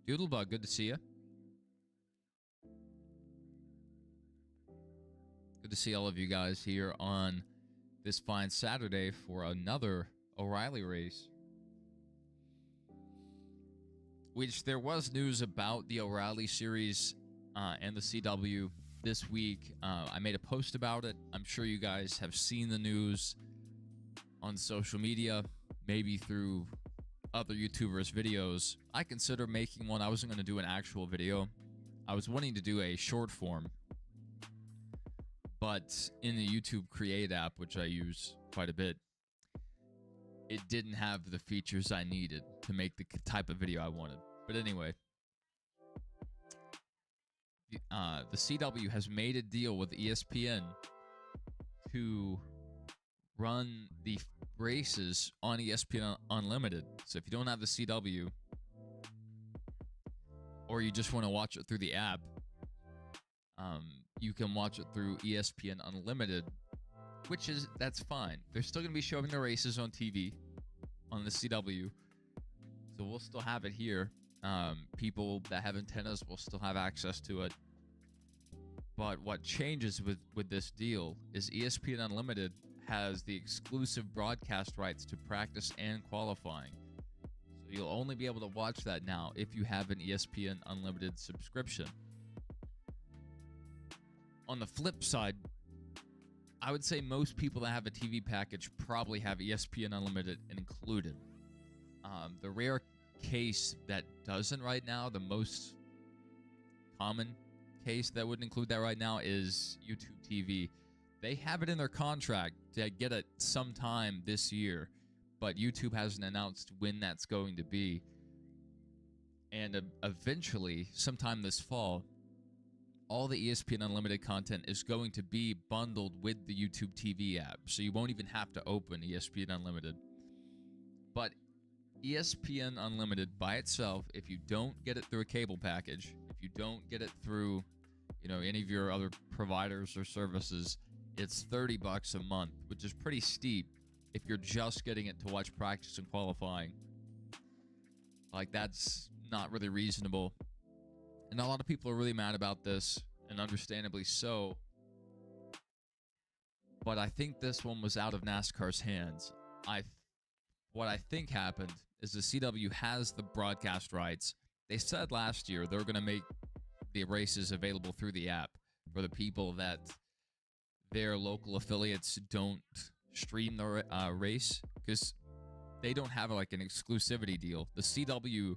Doodlebug, good to see you. Good to see all of you guys here on this fine Saturday for another O'Reilly race. Which there was news about the O'Reilly series and the CW this week. I made a post about it. I'm sure you guys have seen the news on social media, maybe through other YouTubers' videos. I consider making one. I wasn't going to do an actual video. I was wanting to do a short form. But in the YouTube Create app, which I use quite a bit, it didn't have the features I needed to make the type of video I wanted. But anyway, the CW has made a deal with ESPN to run the races on ESPN Unlimited. So if you don't have the CW, or you just want to watch it through the app, you can watch it through ESPN Unlimited, that's fine. They're still going to be showing the races on TV on the CW, so we'll still have it here. People that have antennas will still have access to it. But what changes with this deal is ESPN Unlimited has the exclusive broadcast rights to practice and qualifying. So you'll only be able to watch that now if you have an ESPN Unlimited subscription. On the flip side, I would say most people that have a TV package probably have ESPN Unlimited included. The rare case that doesn't right now, the most common case that wouldn't include that right now is YouTube TV. They have it in their contract to get it sometime this year, but YouTube hasn't announced when that's going to be. And eventually, sometime this fall, all the ESPN Unlimited content is going to be bundled with the YouTube TV app, so you won't even have to open ESPN Unlimited. But ESPN Unlimited by itself, if you don't get it through a cable package, if you don't get it through, any of your other providers or services, it's $30 a month, which is pretty steep if you're just getting it to watch practice and qualifying. Like, that's not really reasonable. And a lot of people are really mad about this, and understandably so. But I think this one was out of NASCAR's hands. What I think happened is the CW has the broadcast rights. They said last year they were going to make the races available through the app for the people that their local affiliates don't stream the race, because they don't have an exclusivity deal. The CW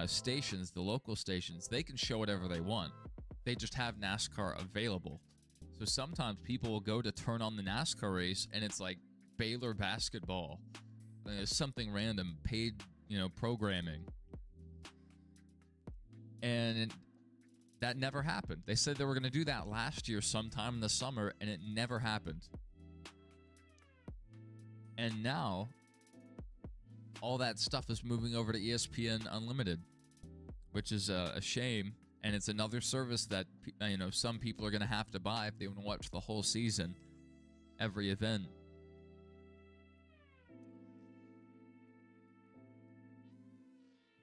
stations, the local stations, they can show whatever they want. They just have NASCAR available. So sometimes people will go to turn on the NASCAR race and it's like Baylor basketball. There's something random, paid, programming. And that never happened. They said they were going to do that last year sometime in the summer, and it never happened. And now all that stuff is moving over to ESPN Unlimited, which is a shame. And it's another service that, some people are going to have to buy if they want to watch the whole season, every event.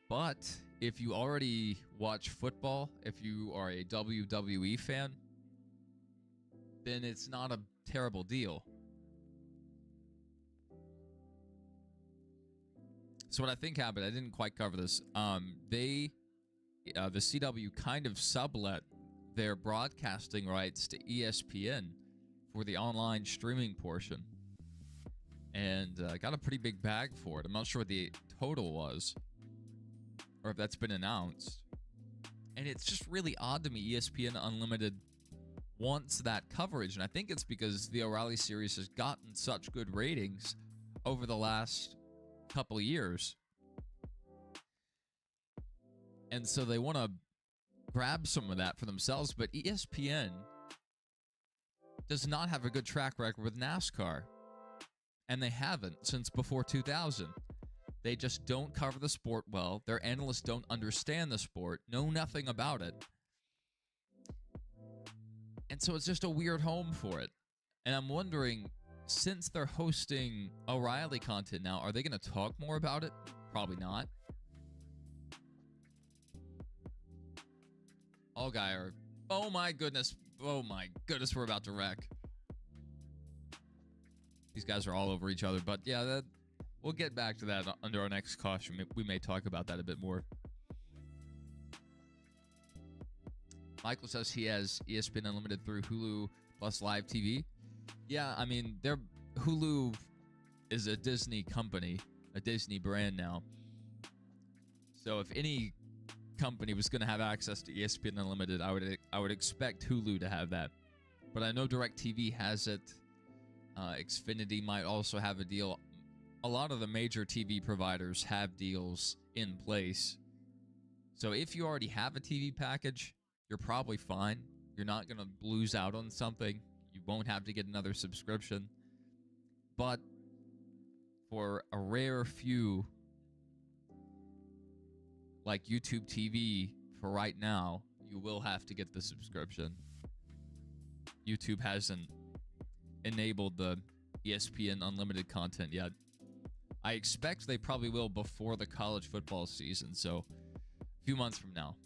But if you already watch football, if you are a WWE fan, then it's not a terrible deal. So what I think happened, I didn't quite cover this. The CW kind of sublet their broadcasting rights to ESPN for the online streaming portion. And got a pretty big bag for it. I'm not sure what the total was or if that's been announced. And it's just really odd to me ESPN Unlimited wants that coverage. And I think it's because the O'Reilly series has gotten such good ratings over the last couple of years. And so they want to grab some of that for themselves. But ESPN does not have a good track record with NASCAR. And they haven't since before 2000. They just don't cover the sport well. Their analysts don't understand the sport, know nothing about it. And so it's just a weird home for it. And I'm wondering, since they're hosting O'Reilly content now, are they going to talk more about it? Probably not. Allgaier. Oh my goodness. Oh my goodness, we're about to wreck. These guys are all over each other. But yeah, we'll get back to that under our next caution. We may talk about that a bit more. Michael says he has ESPN Unlimited through Hulu plus Live TV. Yeah, I mean, Hulu is a Disney company, a Disney brand now. So if any company was going to have access to ESPN Unlimited, I would expect Hulu to have that. But I know DirecTV has it. Xfinity might also have a deal. A lot of the major TV providers have deals in place. So if you already have a TV package, you're probably fine. You're not going to lose out on something. You won't have to get another subscription. But for a rare few, like YouTube TV, for right now, you will have to get the subscription. YouTube hasn't enabled the ESPN Unlimited content yet. I expect they probably will before the college football season, so a few months from now.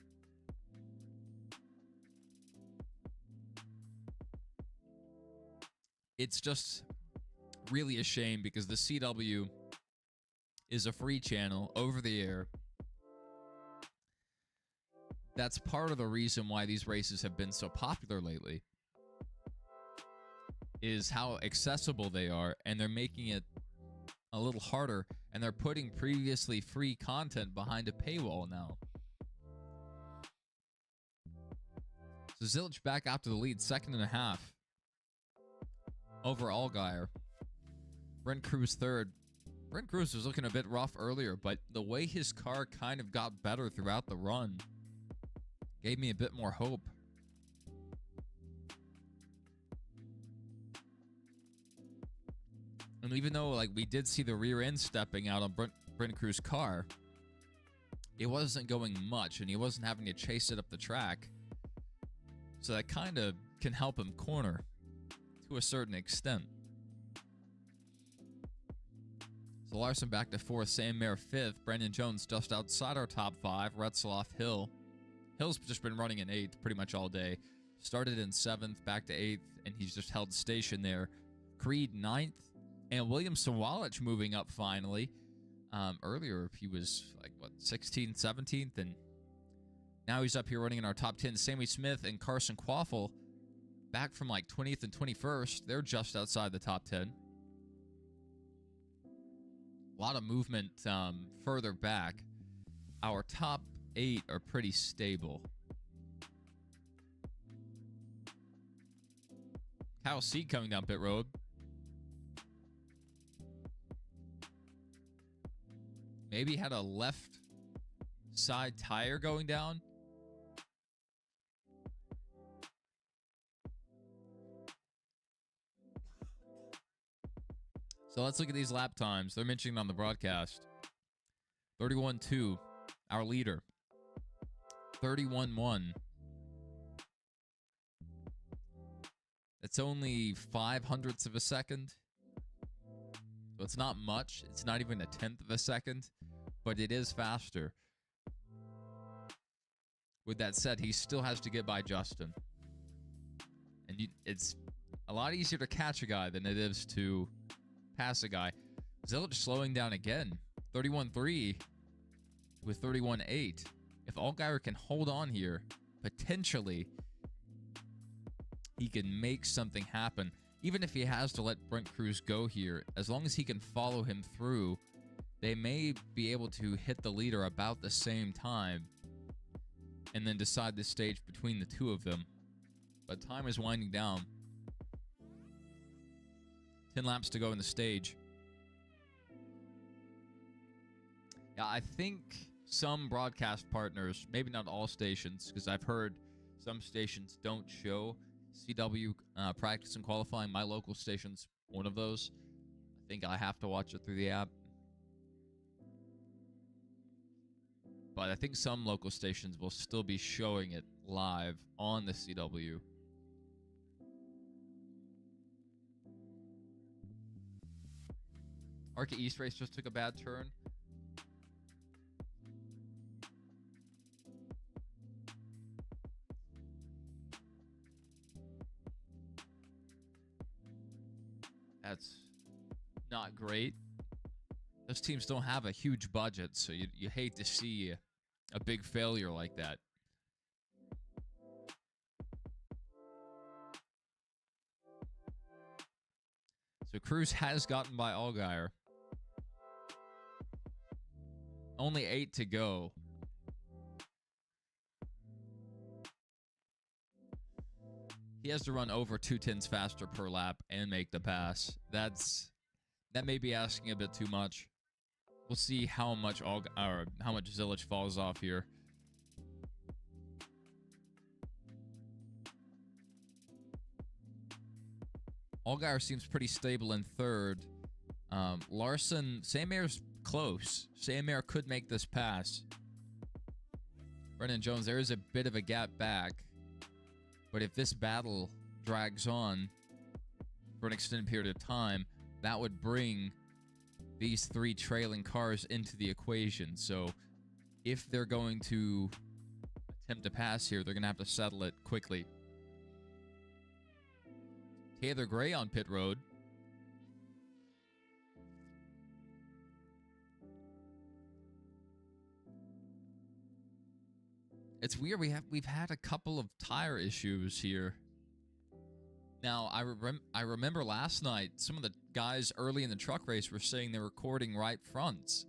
It's just really a shame because the CW is a free channel over the air. That's part of the reason why these races have been so popular lately, is how accessible they are, and they're making it a little harder, and they're putting previously free content behind a paywall now. So Zilic back out to the lead, 2.5 over Allgaier. Brent Cruz third. Brent Cruz was looking a bit rough earlier, but the way his car kind of got better throughout the run gave me a bit more hope. And even though we did see the rear end stepping out on Brent Cruz's car, it wasn't going much, and he wasn't having to chase it up the track. So that kind of can help him corner to a certain extent. So Larson back to 4th, Sam Mayer 5th, Brandon Jones just outside our top 5, Retzloff, Hill. Hill's just been running in 8th pretty much all day. Started in 7th, back to 8th, and he's just held station there. Creed 9th, and Williamson Wallace moving up finally. Earlier, he was 16th, 17th, and now he's up here running in our top 10. Sammy Smith and Carson Quaffle back from 20th and 21st. They're just outside the top 10. A lot of movement further back. Our top 8 are pretty stable. Kyle C coming down pit road. Maybe had a left side tire going down. So let's look at these lap times. They're mentioning on the broadcast. 31.2, our leader. 31.1. It's only 0.05 of a second. So it's not much. It's not even 1/10 of a second, but it is faster. With that said, he still has to get by Justin. And it's a lot easier to catch a guy than it is to pass a guy. Zilic slowing down again. 31.3 with 31.8. If Allgaier can hold on here, potentially he can make something happen. Even if he has to let Brent Cruz go here, as long as he can follow him through, they may be able to hit the leader about the same time and then decide the stage between the two of them. But time is winding down. 10 laps to go in the stage. Yeah, I think some broadcast partners, maybe not all stations, because I've heard some stations don't show CW practice and qualifying. My local station's one of those. I think I have to watch it through the app. But I think some local stations will still be showing it live on the CW. Arca East race just took a bad turn. That's not great. Those teams don't have a huge budget, so you hate to see a big failure like that. So Cruz has gotten by Allgaier. Only 8 to go. He has to run over 2/10s faster per lap and make the pass. That may be asking a bit too much. We'll see how much Zilich falls off here. Allgaier seems pretty stable in third. Larson, Saint-Mary's close. Saint-Mary could make this pass. Brennan Jones, there is a bit of a gap back. But if this battle drags on for an extended period of time, that would bring these 3 trailing cars into the equation. So if they're going to attempt to pass here, they're going to have to settle it quickly. Taylor Gray on pit road. It's weird. We've had a couple of tire issues here. Now, I remember last night, some of the guys early in the truck race were saying they were recording right fronts.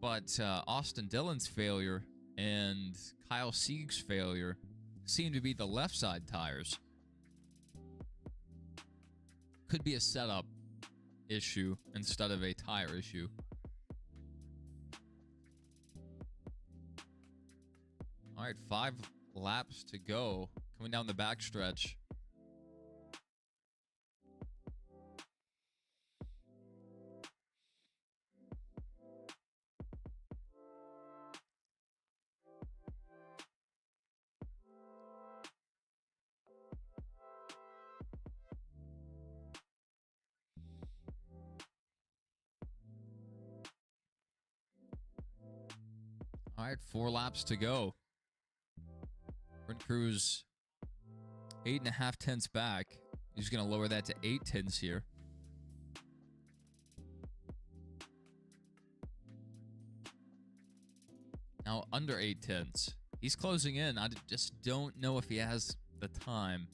But Austin Dillon's failure and Kyle Sieg's failure seem to be the left side tires. Could be a setup issue instead of a tire issue. All right, 5 laps to go. Coming down the backstretch. All right, 4 laps to go. Brent Cruz 8.5 tenths back. He's going to lower that to 8 tenths here. Now under 8 tenths. He's closing in. I just don't know if he has the time.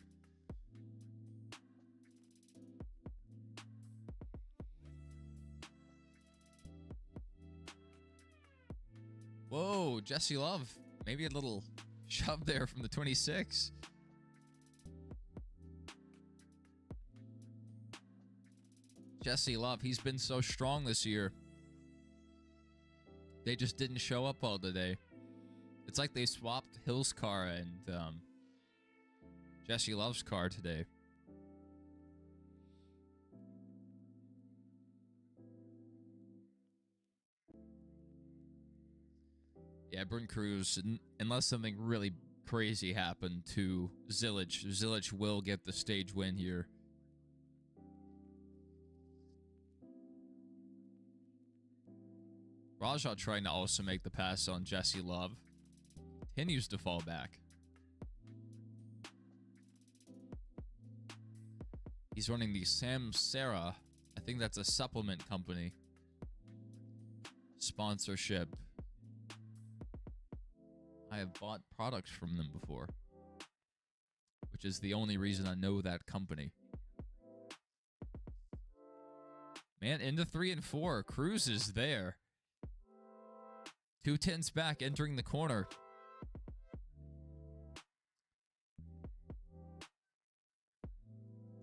Whoa, Jesse Love. Maybe a little shove there from the 26. Jesse Love, he's been so strong this year. They just didn't show up all today. It's like they swapped Hill's car and Jesse Love's car today. Yeah, Brent Cruz, unless something really crazy happened to Zilich, Zilich will get the stage win here. Rajah trying to also make the pass on Jesse Love. Continues to fall back. He's running the Samsara. I think that's a supplement company. Sponsorship. I have bought products from them before. which is the only reason I know that company. Man, into 3 and 4. Cruz is there. 2 tenths back, entering the corner.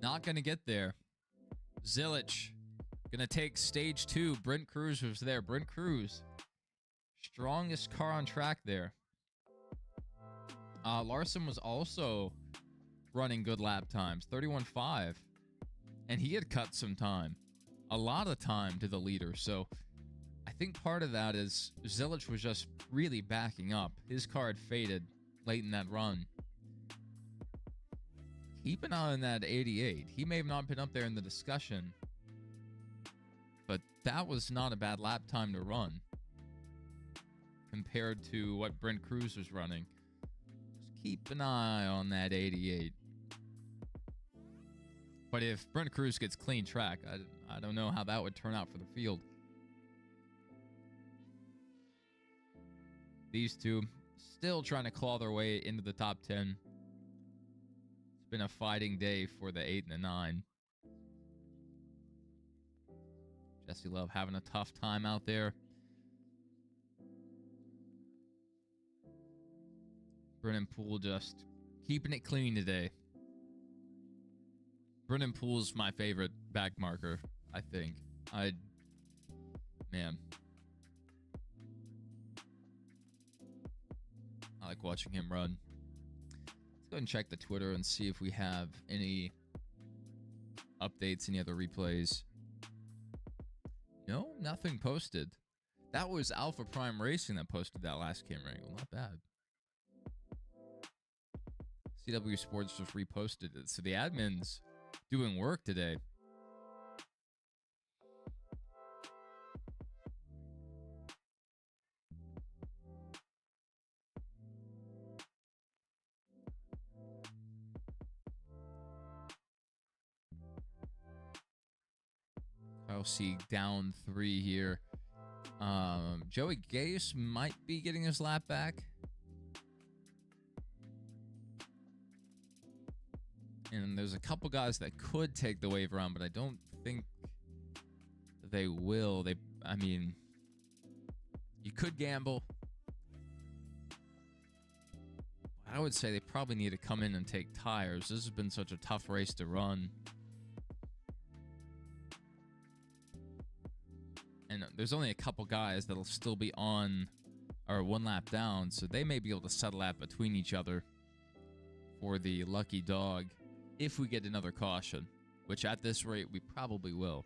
Not going to get there. Zilich going to take stage 2. Brent Cruz was there. Brent Cruz, strongest car on track there. Larson was also running good lap times, 31.5. And he had cut some time. A lot of time to the leader. So I think part of that is Zilich was just really backing up. His car had faded late in that run. Keep an eye on that 88. He may have not been up there in the discussion, but that was not a bad lap time to run compared to what Brent Cruz was running. Just keep an eye on that 88. But if Brent Cruz gets clean track, I don't know how that would turn out for the field. These two still trying to claw their way into the top 10. It's been a fighting day for the 8 and the 9. Jesse Love having a tough time out there. Brennan Poole just keeping it clean today. Brennan Poole's my favorite back marker, I think. Man. I like watching him run. Let's go ahead and check the Twitter and see if we have any updates, any other replays. No, nothing posted. That was Alpha Prime Racing that posted that last camera angle. Not bad. CW Sports just reposted it. So the admin's doing work today. I'll see down 3 here. Joey Gase might be getting his lap back. And there's a couple guys that could take the wave around, but I don't think they will. I mean, you could gamble. I would say they probably need to come in and take tires. This has been such a tough race to run. And there's only a couple guys that'll still be on or 1 lap down, so they may be able to settle out between each other for the lucky dog if we get another caution, which at this rate we probably will.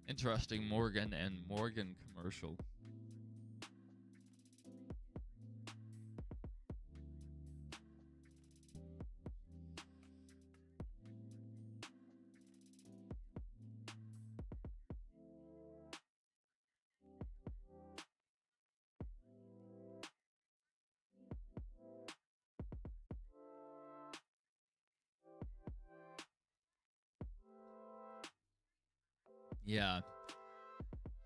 Interesting, Morgan and Morgan commercial. Yeah,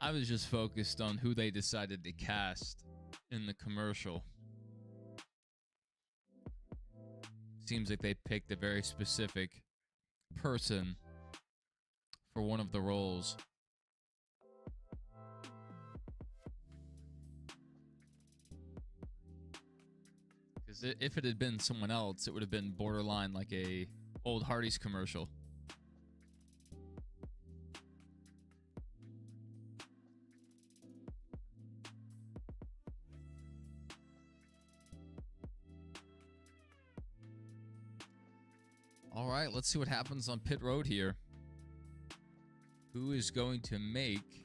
I was just focused on who they decided to cast in the commercial. Seems like they picked a very specific person for one of the roles. Because if it had been someone else, it would have been borderline like a old Hardee's commercial. All right, let's see what happens on pit road here. Who is going to make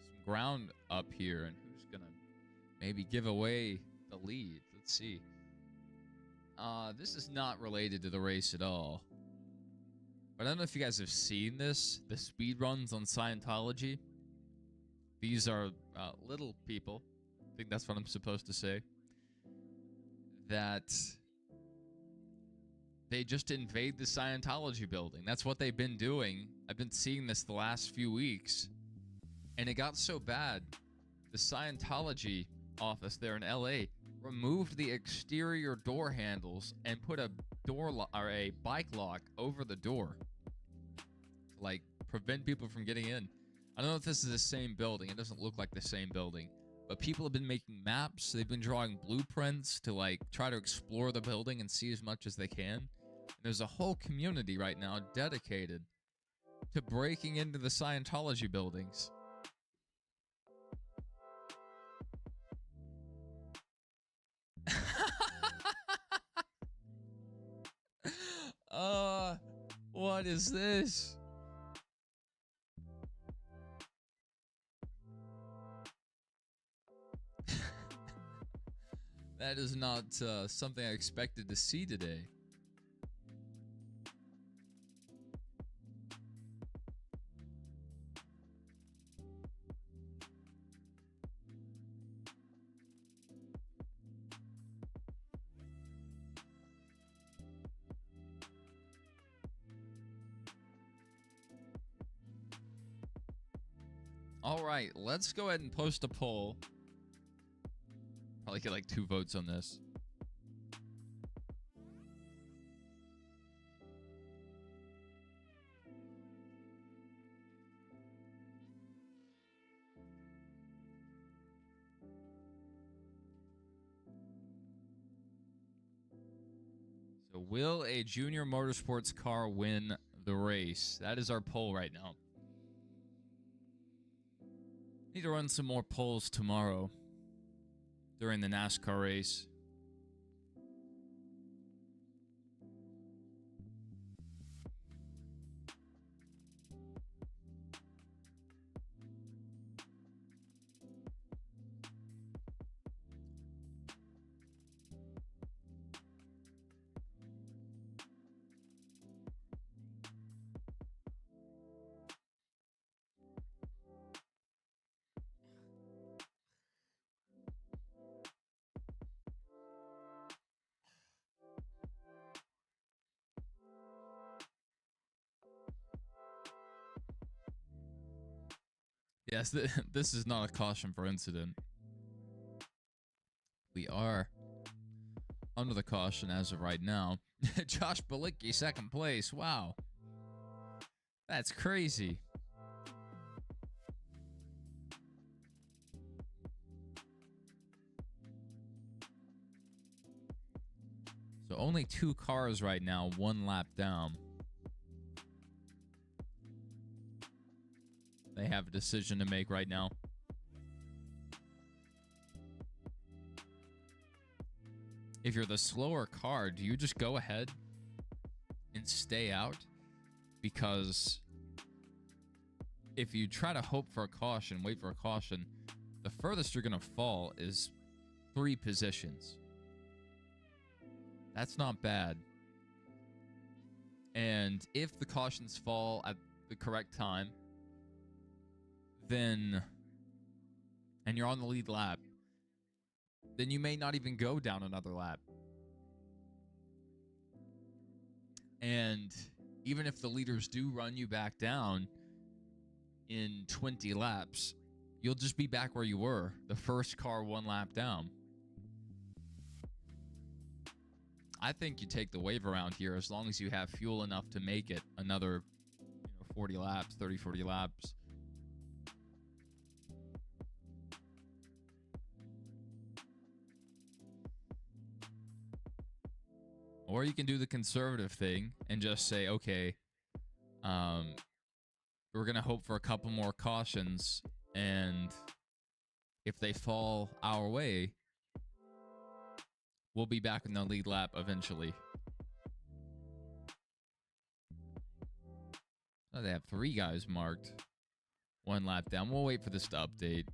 some ground up here, and who's going to maybe give away the lead? Let's see. This is not related to the race at all. But I don't know if you guys have seen this. The speed runs on Scientology. These are little people. I think that's what I'm supposed to say. That they just invade the Scientology building. That's what they've been doing. I've been seeing this the last few weeks. And it got so bad. The Scientology office there in LA removed the exterior door handles and put a or a bike lock over the door to like prevent people from getting in. I don't know if this is the same building. It doesn't look like the same building, but people have been making maps. They've been drawing blueprints to like try to explore the building and see as much as they can. And there's a whole community right now dedicated to breaking into the Scientology buildings. What is this? That is not something I expected to see today. All right, let's go ahead and post a poll. Probably get like 2 votes on this. So, will a junior motorsports car win the race? That is our poll right now. Need to run some more polls tomorrow during the NASCAR race. Yes, this is not a caution for incident. We are under the caution as of right now. Josh Balicki, 2nd place. Wow. That's crazy. So only 2 cars right now, 1 lap down. They have a decision to make right now. If you're the slower car, do you just go ahead and stay out? Because if you try to hope for a caution, wait for a caution, the furthest you're going to fall is 3 positions. That's not bad. And if the cautions fall at the correct time, then, and you're on the lead lap, then you may not even go down another lap. And even if the leaders do run you back down in 20 laps, you'll just be back where you were, the first car 1 lap down. I think you take the wave around here as long as you have fuel enough to make it another 40 laps, 30, 40 laps. Or you can do the conservative thing and just say, okay, we're going to hope for a couple more cautions, and if they fall our way, we'll be back in the lead lap eventually. Oh, they have 3 guys marked. 1 lap down. We'll wait for this to update.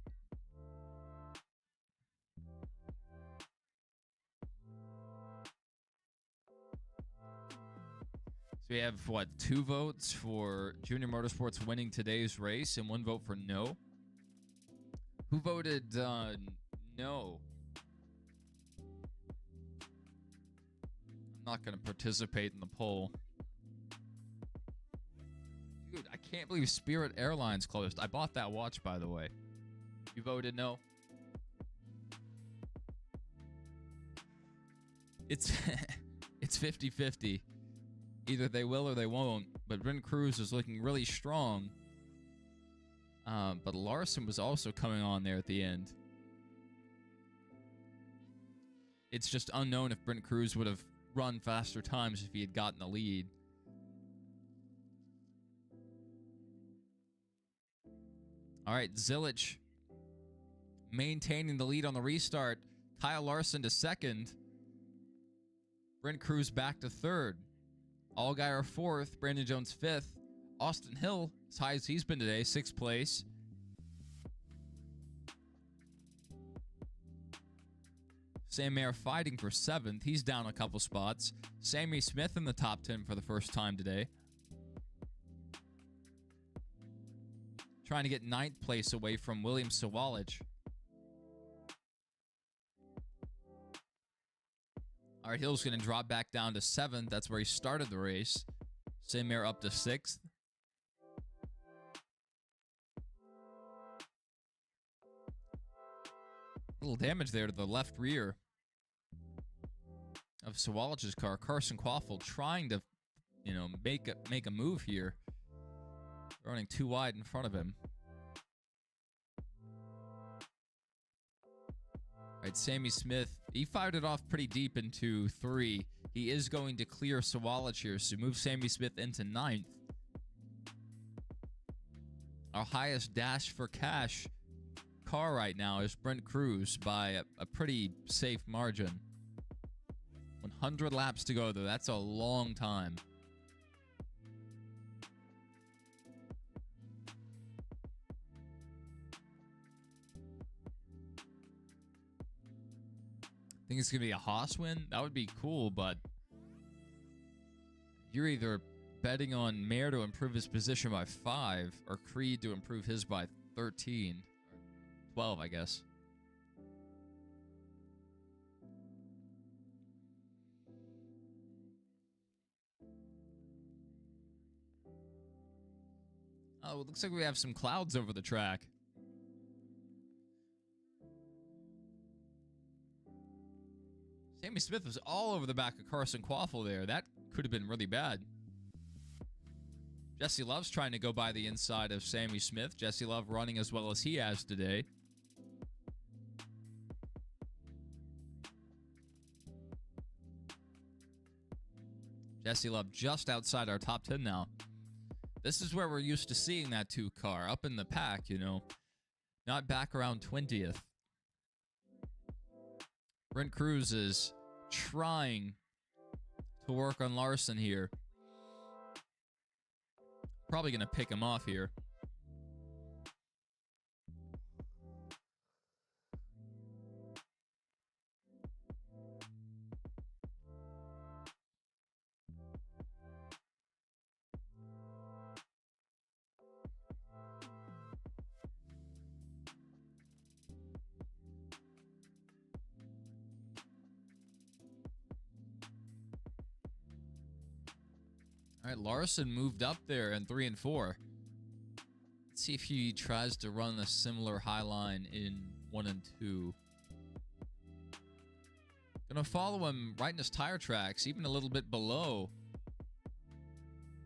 we have, what, 2 votes for Junior Motorsports winning today's race and 1 vote for no. Who voted no? I'm not going to participate in the poll. Dude, I can't believe Spirit Airlines closed. I bought that watch, by the way. You voted no? It's it's 50-50. Either they will or they won't. But Brent Cruz is looking really strong. But Larson was also coming on there at the end. It's just unknown if Brent Cruz would have run faster times if he had gotten the lead. All right, Zilich maintaining the lead on the restart. Kyle Larson to second. Brent Cruz back to third. Allgaier fourth. Brandon Jones fifth. Austin Hill, as high as he's been today, 6th place. Sam Mayer fighting for 7th. He's down a couple spots. Sammy Smith in the top 10 for the first time today. Trying to get 9th place away from William Sawalich. All right, Hill's going to drop back down to 7th. That's where he started the race. Sam Mayer up to 6th. Little damage there to the left rear of Sawalich's car. Carson Quaffle trying to, make a move here. Running too wide in front of him. All right, Sammy Smith, he fired it off pretty deep into 3. He is going to clear Sawalich here, so move Sammy Smith into 9th. Our highest dash for cash car right now is Brent Cruz by a pretty safe margin. 100 laps to go, though. That's a long time. I think it's going to be a Haas win. That would be cool, but you're either betting on Mayer to improve his position by 5 or Creed to improve his by 13. 12, I guess. Oh, it looks like we have some clouds over the track. Sammy Smith was all over the back of Carson Quaffle there. That could have been really bad. Jesse Love's trying to go by the inside of Sammy Smith. Jesse Love running as well as he has today. Jesse Love just outside our top 10 now. This is where we're used to seeing that 2 car up in the pack, not back around 20th. Brent Cruz is trying to work on Larson here. Probably going to pick him off here. All right, Larson moved up there in 3 and 4. Let's see if he tries to run a similar high line in 1 and 2. Gonna follow him right in his tire tracks, even a little bit below.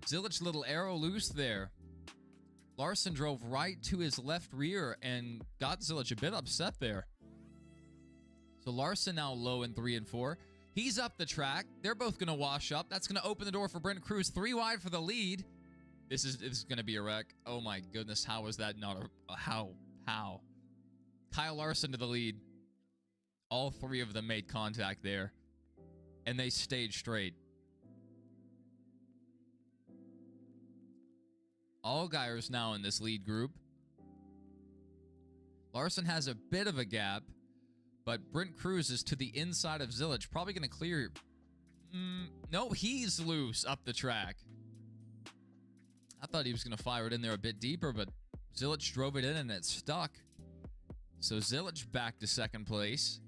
Zilich little arrow loose there. Larson drove right to his left rear and got Zilich a bit upset there. So Larson now low in 3 and 4. He's up the track. They're both going to wash up. That's going to open the door for Brent Cruz. 3 wide for the lead. This is going to be a wreck. Oh, my goodness. How is that not a... How? Kyle Larson to the lead. All 3 of them made contact there. And they stayed straight. Allgaier's now in this lead group. Larson has a bit of a gap. But Brent Cruz is to the inside of Zilich. Probably going to clear No, he's loose up the track. I thought he was going to fire it in there a bit deeper, but Zilich drove it in and it stuck. So Zilich back to second place.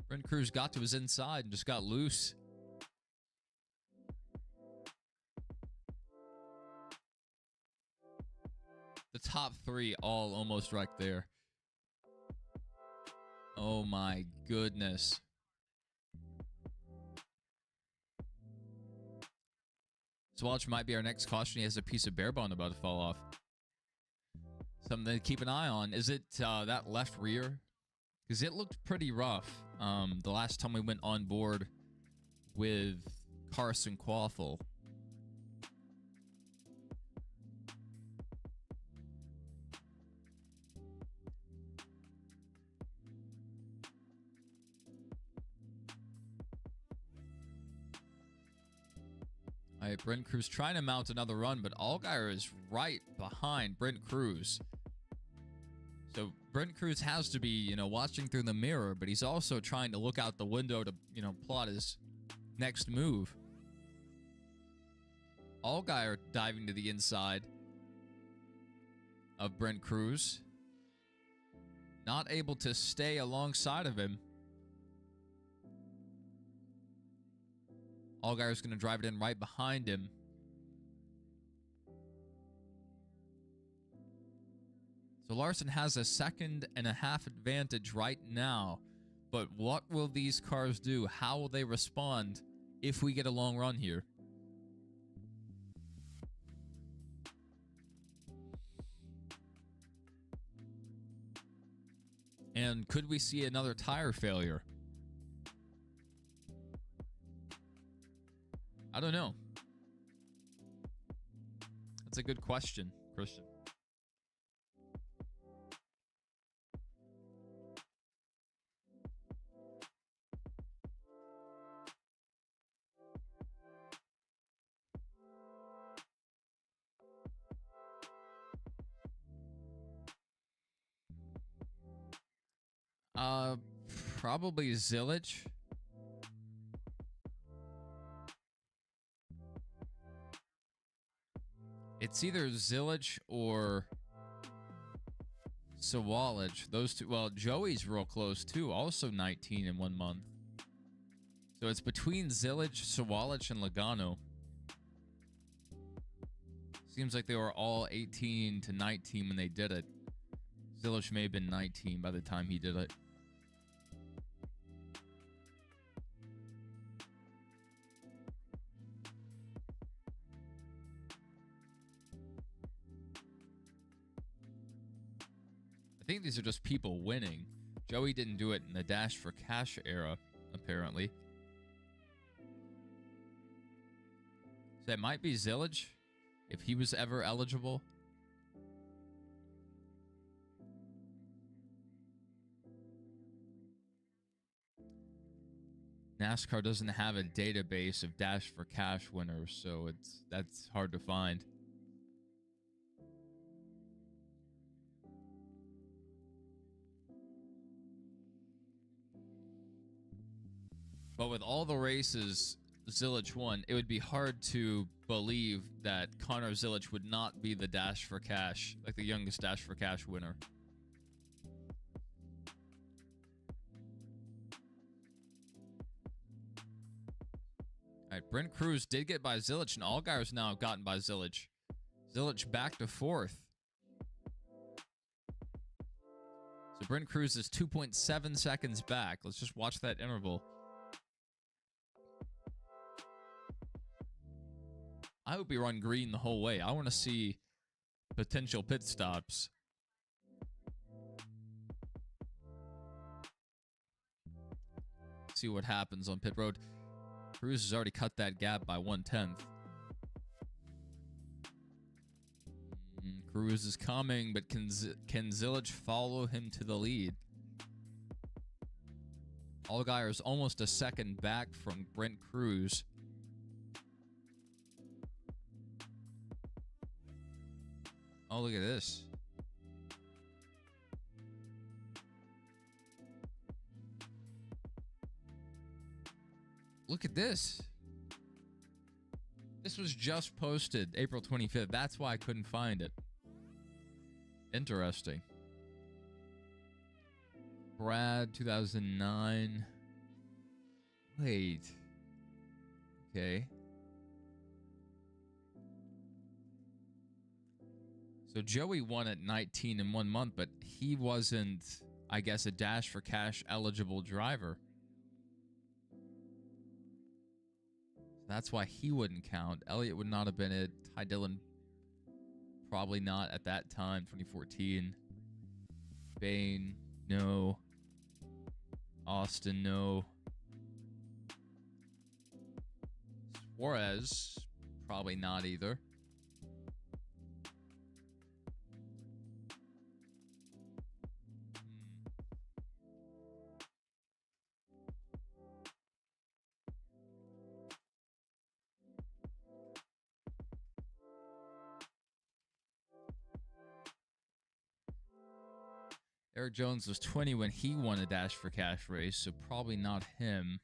Brent Cruz got to his inside and just got loose. The top three all almost right there. Oh my goodness. Swatch might be our next caution. He has a piece of bare bone about to fall off. Something to keep an eye on. Is it that left rear? Because it looked pretty rough the last time we went on board with Carson Quaffle. All right, Brent Cruz trying to mount another run, but Allgaier is right behind Brent Cruz. So Brent Cruz has to be, watching through the mirror, but he's also trying to look out the window to, plot his next move. Allgaier diving to the inside of Brent Cruz. Not able to stay alongside of him. Allgaier's going to drive it in right behind him. So Larson has a 1.5 seconds advantage right now. But what will these cars do? How will they respond if we get a long run here? And could we see another tire failure? I don't know. That's a good question, Christian. Probably Zilich. It's either Zilich or Sawalich. Those two. Well, Joey's real close too. Also 19 in 1 month. So it's between Zilich, Sawalich, and Logano. Seems like they were all 18 to 19 when they did it. Zilich may have been 19 by the time he did it. I think these are just people winning. Joey didn't do it in the Dash for Cash era, apparently. So that might be Zilich, if he was ever eligible. NASCAR doesn't have a database of Dash for Cash winners, so that's hard to find. But with all the races Zilich won, it would be hard to believe that Connor Zilich would not be the Dash for Cash, like the youngest Dash for Cash winner. All right, Brent Cruz did get by Zilich, and Allgaier's now gotten by Zilich. Zilich back to fourth. So Brent Cruz is 2.7 seconds back. Let's just watch that interval. I hope we run green the whole way. I want to see potential pit stops. See what happens on pit road. Cruz has already cut that gap by 1/10. Cruz is coming, but can Zilich follow him to the lead? Allgaier is almost a second back from Brent Cruz. Oh, look at this. look at this. This was just posted April 25th. That's why I couldn't find it. Interesting. Brad, 2009. Wait. Okay. So Joey won at 19 in 1 month, but he wasn't, I guess, a Dash for Cash eligible driver. That's why he wouldn't count. Elliott would not have been it. Ty Dillon, probably not at that time, 2014. Bain, no. Austin, no. Suarez, probably not either. Eric Jones was 20 when he won a Dash for Cash race, so probably not him.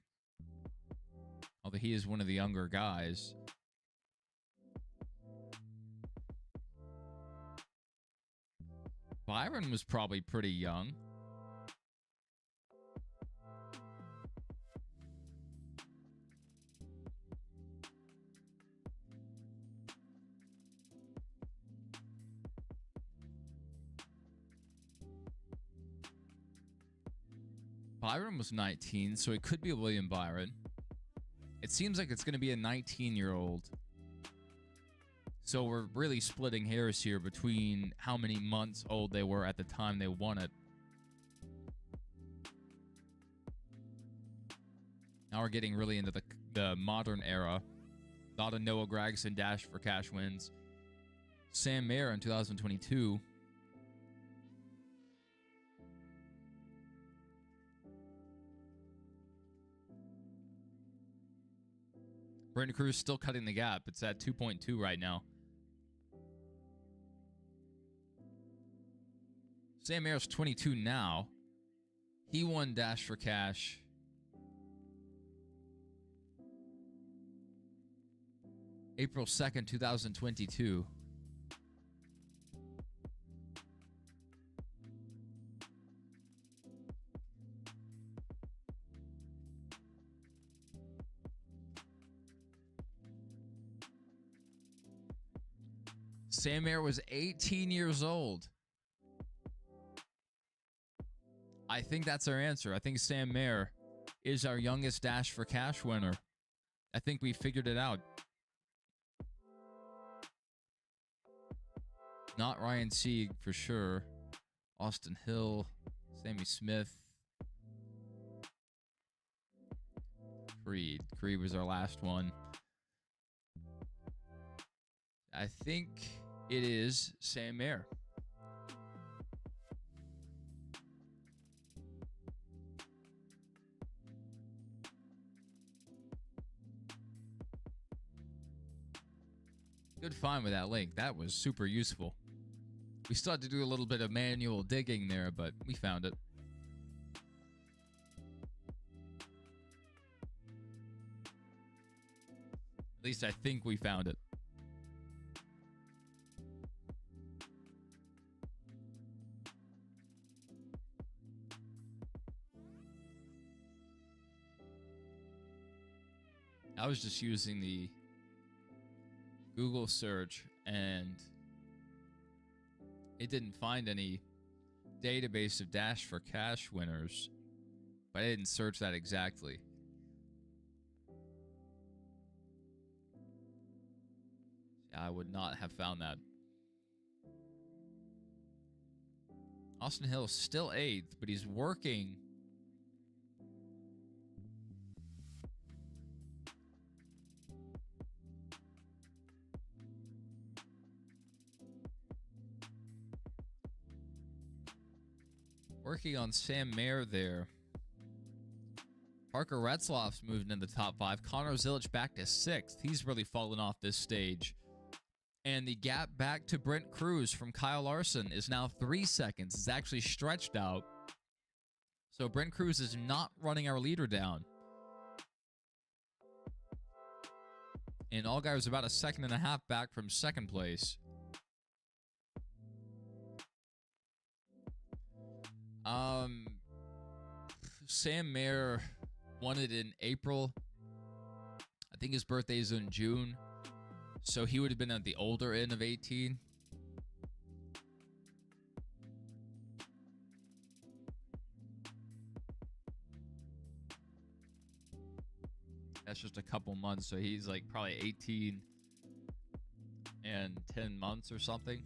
Although he is one of the younger guys. Byron was probably pretty young. Byron was 19, so it could be William Byron. It seems like it's going to be a 19-year-old. So we're really splitting hairs here between how many months old they were at the time they won it. Now we're getting really into the modern era. A lot of Noah Gragson Dash for Cash wins. Sam Mayer in 2022. Brandon Cruz still cutting the gap. It's at 2.2 right now. Sam Mayer's 22 now. He won Dash for Cash. April 2nd, 2022. Sam Mayer was 18 years old. I think that's our answer. I think Sam Mayer is our youngest Dash for Cash winner. I think we figured it out. Not Ryan Sieg for sure. Austin Hill, Sammy Smith. Creed. Creed was our last one. I think it is Sam Mayer. Good find with that link. That was super useful. We still had to do a little bit of manual digging there, but we found it. At least I think we found it. I was just using the Google search and it didn't find any database of Dash for Cash winners, but I didn't search that exactly. Yeah, I would not have found that. Austin Hill is still 8th, but he's working. Working on Sam Mayer there. Parker Retzloff's moved into the top 5. Connor Zilic back to 6th. He's really fallen off this stage. And the gap back to Brent Cruz from Kyle Larson is now 3 seconds. It's actually stretched out. So Brent Cruz is not running our leader down. And Allgaier was about a second and a half back from second place. Sam Mayer won it in April. I think his birthday is in June. So he would have been at the older end of 18. That's just a couple months. So he's like probably 18 and 10 months or something.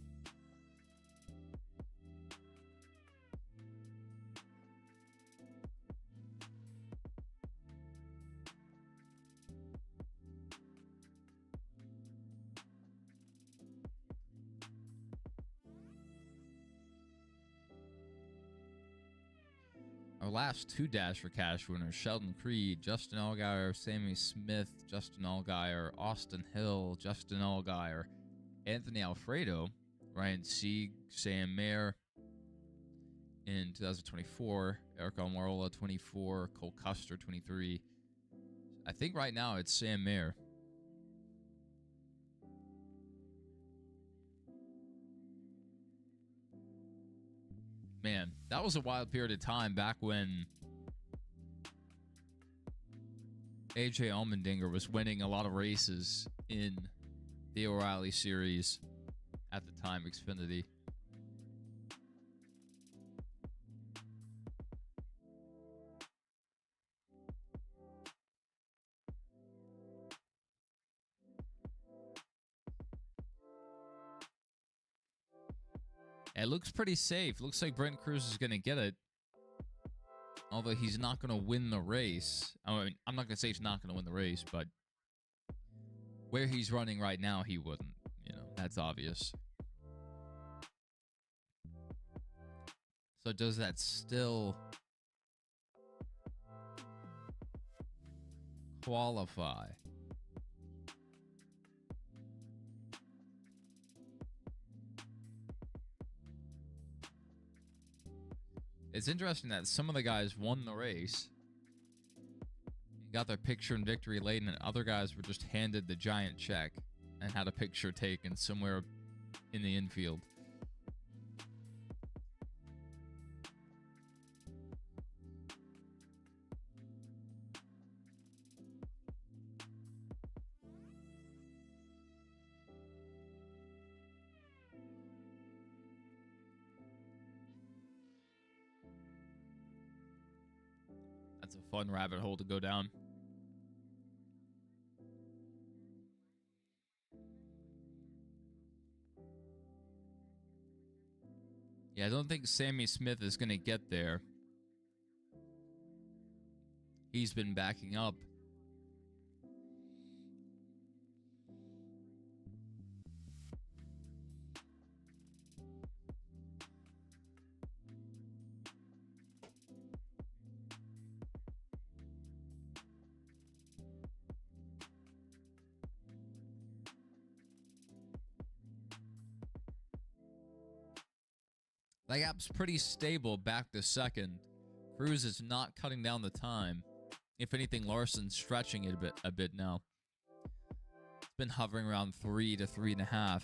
Our last two Dash for Cash winners, Sheldon Creed, Justin Allgaier, Sammy Smith, Justin Allgaier, Austin Hill, Justin Allgaier, Anthony Alfredo, Ryan Sieg, Sam Mayer in 2024, Eric Almirola 24, Cole Custard 23. I think right now it's Sam Mayer. Man, that was a wild period of time back when AJ Allmendinger was winning a lot of races in the O'Reilly Series at the time, Xfinity. It looks pretty safe. Looks like Brent Cruz is going to get it. Although he's not going to win the race. I mean, I'm not going to say he's not going to win the race, but where he's running right now, he wouldn't. You know, that's obvious. So does that still qualify? It's interesting that some of the guys won the race, got their picture in victory lane, and other guys were just handed the giant check and had a picture taken somewhere in the infield. That's a fun rabbit hole to go down. Yeah, I don't think Sammy Smith is going to get there. He's been backing up. That gap's pretty stable back to second. Cruz is not cutting down the time. If anything, Larson's stretching it a bit now. It's been hovering around 3 to 3.5.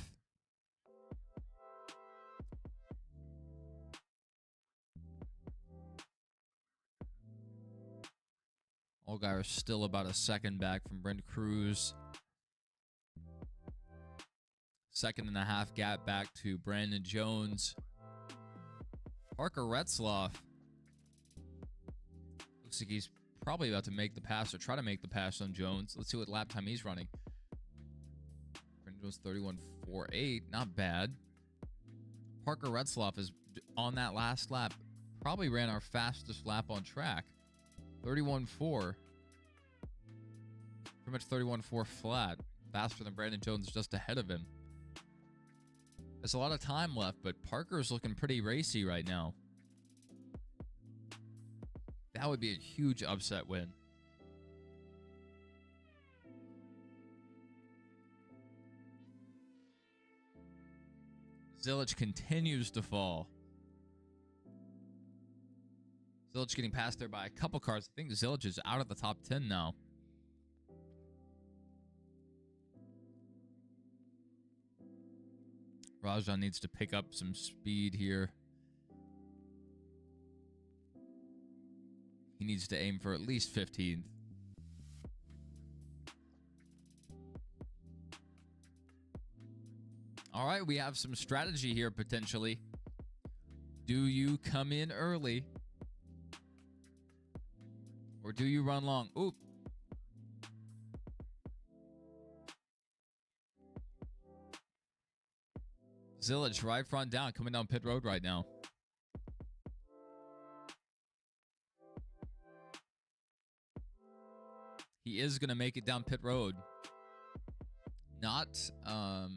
Allgaier is still about a second back from Brent Cruz. 2.5 gap back to Brandon Jones. Parker Retzlaff looks like he's probably about to make the pass or try to make the pass on Jones. Let's see what lap time he's running. Brandon Jones 31.48, not bad. Parker Retzlaff is on that last lap. Probably ran our fastest lap on track. 31.4. Pretty much 31.4 flat. Faster than Brandon Jones, just ahead of him. There's a lot of time left, but Parker's looking pretty racy right now. That would be a huge upset win. Zilich continues to fall. Zilich getting passed there by a couple cars. I think Zilich is out of the top 10 now. Rajan needs to pick up some speed here. He needs to aim for at least 15th. All right, we have some strategy here potentially. Do you come in early? Or do you run long? Oop. Zillage right front down, coming down pit road right now. He is going to make it down pit road. Not, a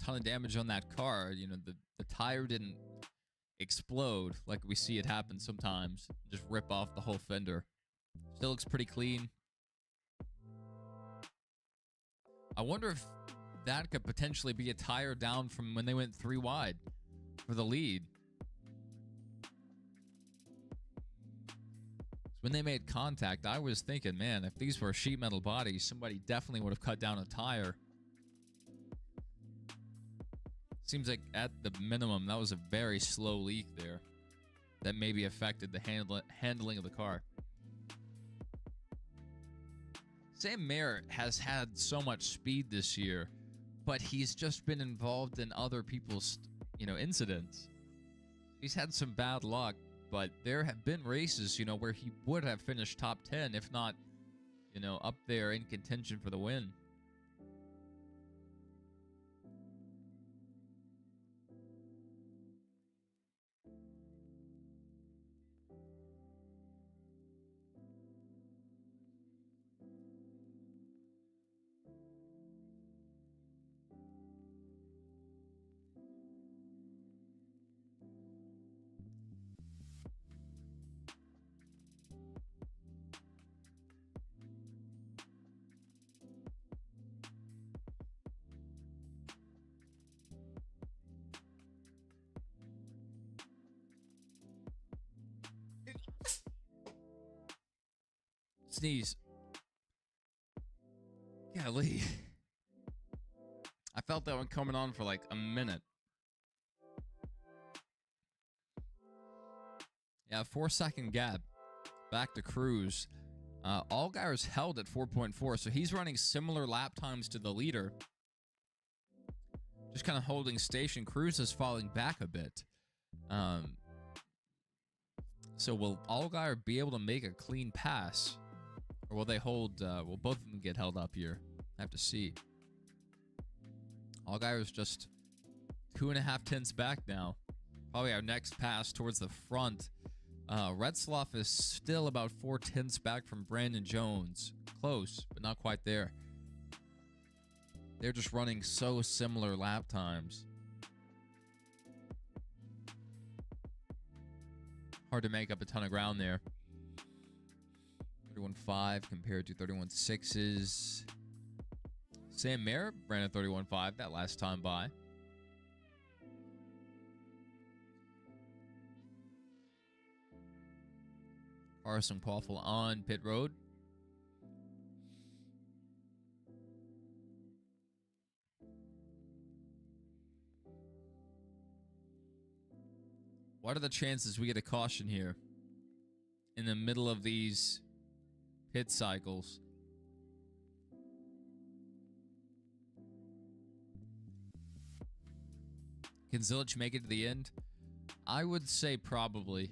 ton of damage on that car. The tire didn't explode like we see it happen sometimes. Just rip off the whole fender. Still looks pretty clean. I wonder if that could potentially be a tire down from when they went 3 wide for the lead. When they made contact, I was thinking, man, if these were sheet metal bodies, somebody definitely would have cut down a tire. Seems like at the minimum, that was a very slow leak there that maybe affected the handling of the car. Sam Mayer has had so much speed this year, but he's just been involved in other people's, incidents. He's had some bad luck, but there have been races, where he would have finished top 10, if not, up there in contention for the win. Sneeze. Golly. I felt that one coming on for like a minute. Yeah, 4-second gap. Back to Cruz. Allgaier's held at 4.4, so he's running similar lap times to the leader. Just kind of holding station. Cruz is falling back a bit. So will Allgaier be able to make a clean pass? Or will they hold, will both of them get held up here? I have to see. Allgaier's just 2.5 tenths back now. Probably our next pass towards the front. Retzloff is still about 4 tenths back from Brandon Jones. Close, but not quite there. They're just running so similar lap times. Hard to make up a ton of ground there. 31.5 compared to 31.6's. Sam Mayer ran a 31.5 that last time by. Carson Quaffle on pit road. What are the chances we get a caution here in the middle of these pit cycles? Can Zilic make it to the end? I would say probably.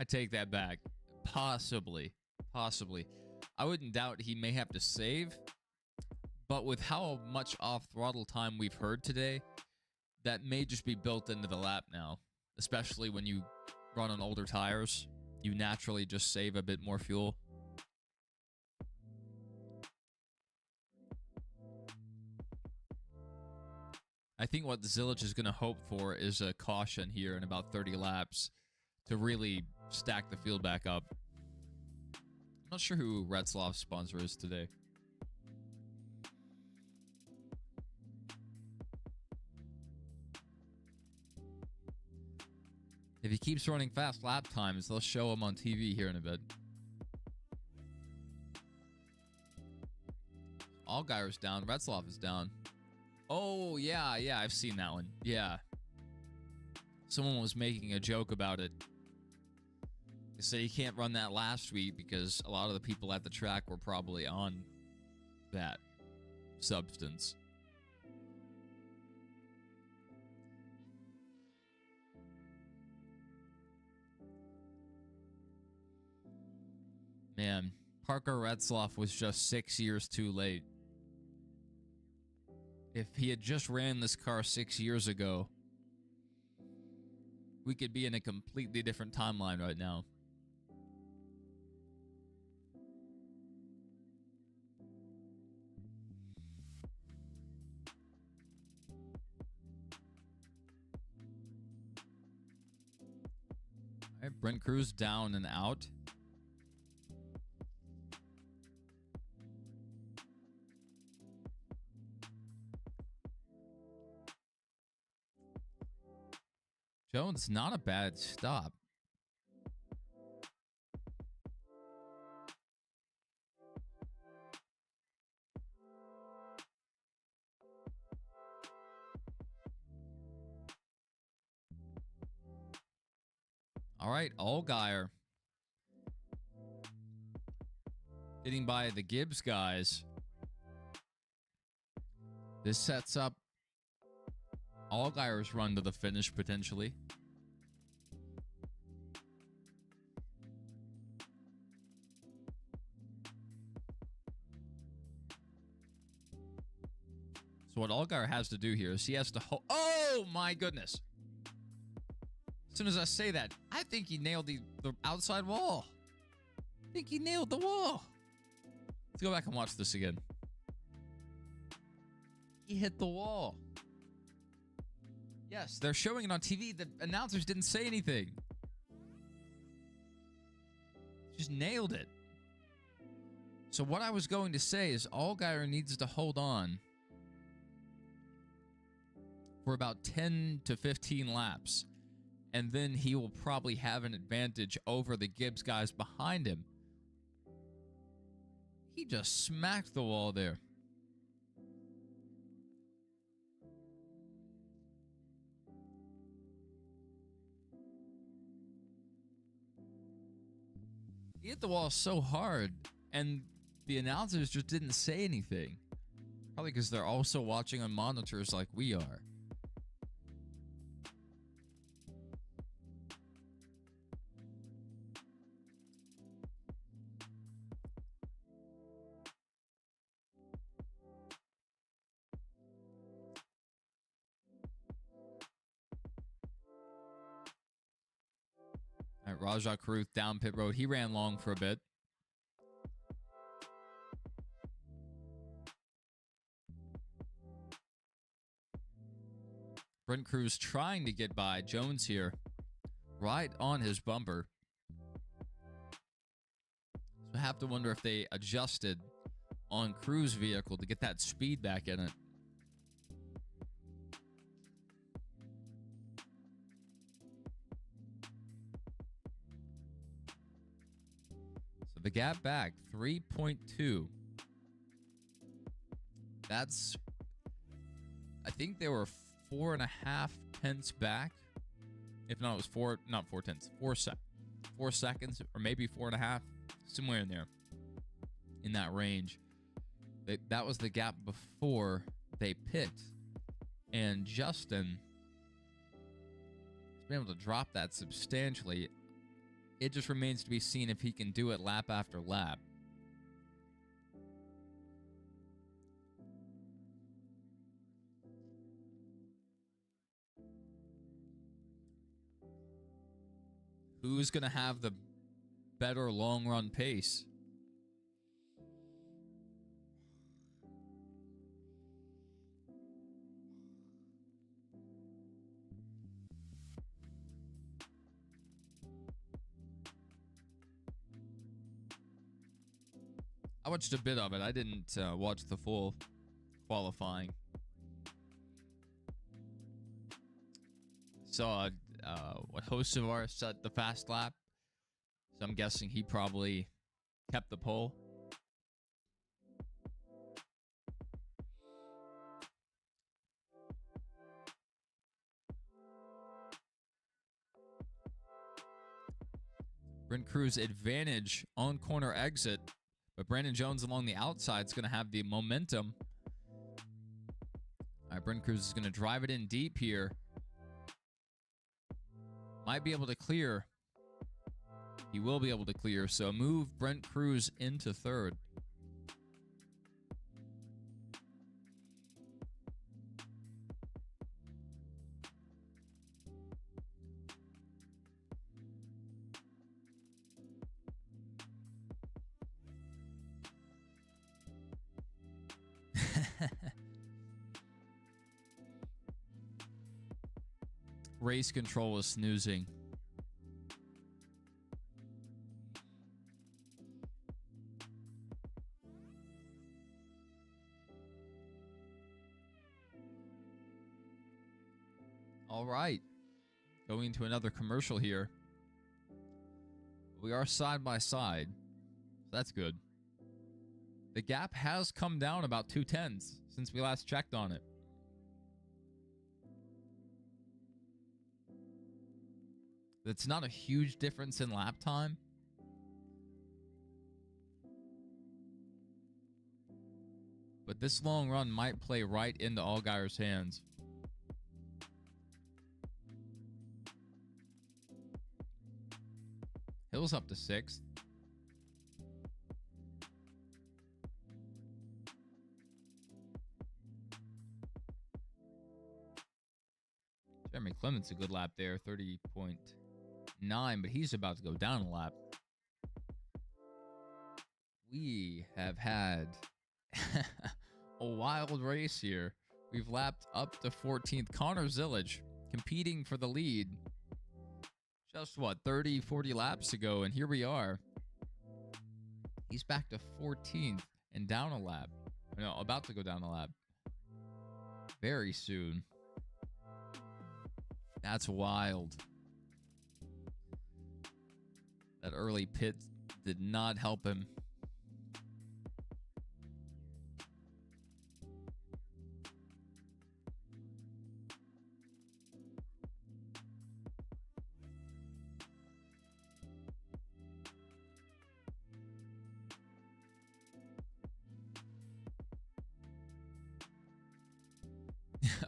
I take that back. Possibly. I wouldn't doubt he may have to save, but with how much off-throttle time we've heard today, that may just be built into the lap now, especially when you run on older tires. You naturally just save a bit more fuel. I think what Zilic is going to hope for is a caution here in about 30 laps to really stack the field back up. I'm not sure who Retzloff's sponsor is today. If he keeps running fast lap times, they'll show him on TV here in a bit. Allgaier's down. Retzloff is down. Oh, yeah, I've seen that one. Yeah. Someone was making a joke about it. They say you can't run that last week because a lot of the people at the track were probably on that substance. Man, Parker Retzloff was just 6 years too late. If he had just ran this car 6 years ago, we could be in a completely different timeline right now. All right, Brent Cruz down and out. Jones, not a bad stop. All right, Allgaier getting by the Gibbs guys. This sets up Allgaier's run to the finish, potentially. So what Allgaier has to do here is he has to hold... Oh, my goodness. As soon as I say that, I think he nailed the outside wall. I think he nailed the wall. Let's go back and watch this again. He hit the wall. Yes, they're showing it on TV. The announcers didn't say anything. Just nailed it. So what I was going to say is Allgaier needs to hold on for about 10 to 15 laps. And then he will probably have an advantage over the Gibbs guys behind him. He just smacked the wall there. He hit the wall so hard, and the announcers just didn't say anything. Probably because they're also watching on monitors like we are. All right, Rajah Caruth down pit road. He ran long for a bit. Brent Cruz trying to get by Jones here, right on his bumper. So I have to wonder if they adjusted on Cruz's vehicle to get that speed back in it. So the gap back, 3.2. That's, I think they were 4.5 tenths back. If not, it was not 4 tenths, 4 seconds, or maybe 4.5, somewhere in there, in that range. That was the gap before they pit, and Justin has been able to drop that substantially. It just remains to be seen if he can do it lap after lap. Who's going to have the better long-run pace? I watched a bit of it. I didn't watch the full qualifying. Saw what Hocevar set the fast lap. So I'm guessing he probably kept the pole. Brent Cruz advantage on corner exit, but Brandon Jones along the outside is going to have the momentum. All right, Brent Cruz is going to drive it in deep here. Might be able to clear. He will be able to clear, so move Brent Cruz into third. Race control is snoozing. All right. Going into another commercial here. We are side by side. That's good. The gap has come down about 2/10 since we last checked on it. It's not a huge difference in lap time. But this long run might play right into Allgaier's hands. Hill's up to 6th. Jeremy Clement's a good lap there, 30.9, but he's about to go down a lap. We have had a wild race here. We've lapped up to 14th. Connor Zillage competing for the lead. Just what, 30, 40 laps ago, and here we are. He's back to 14th and down a lap. No, about to go down a lap. Very soon. That's wild. That early pit did not help him.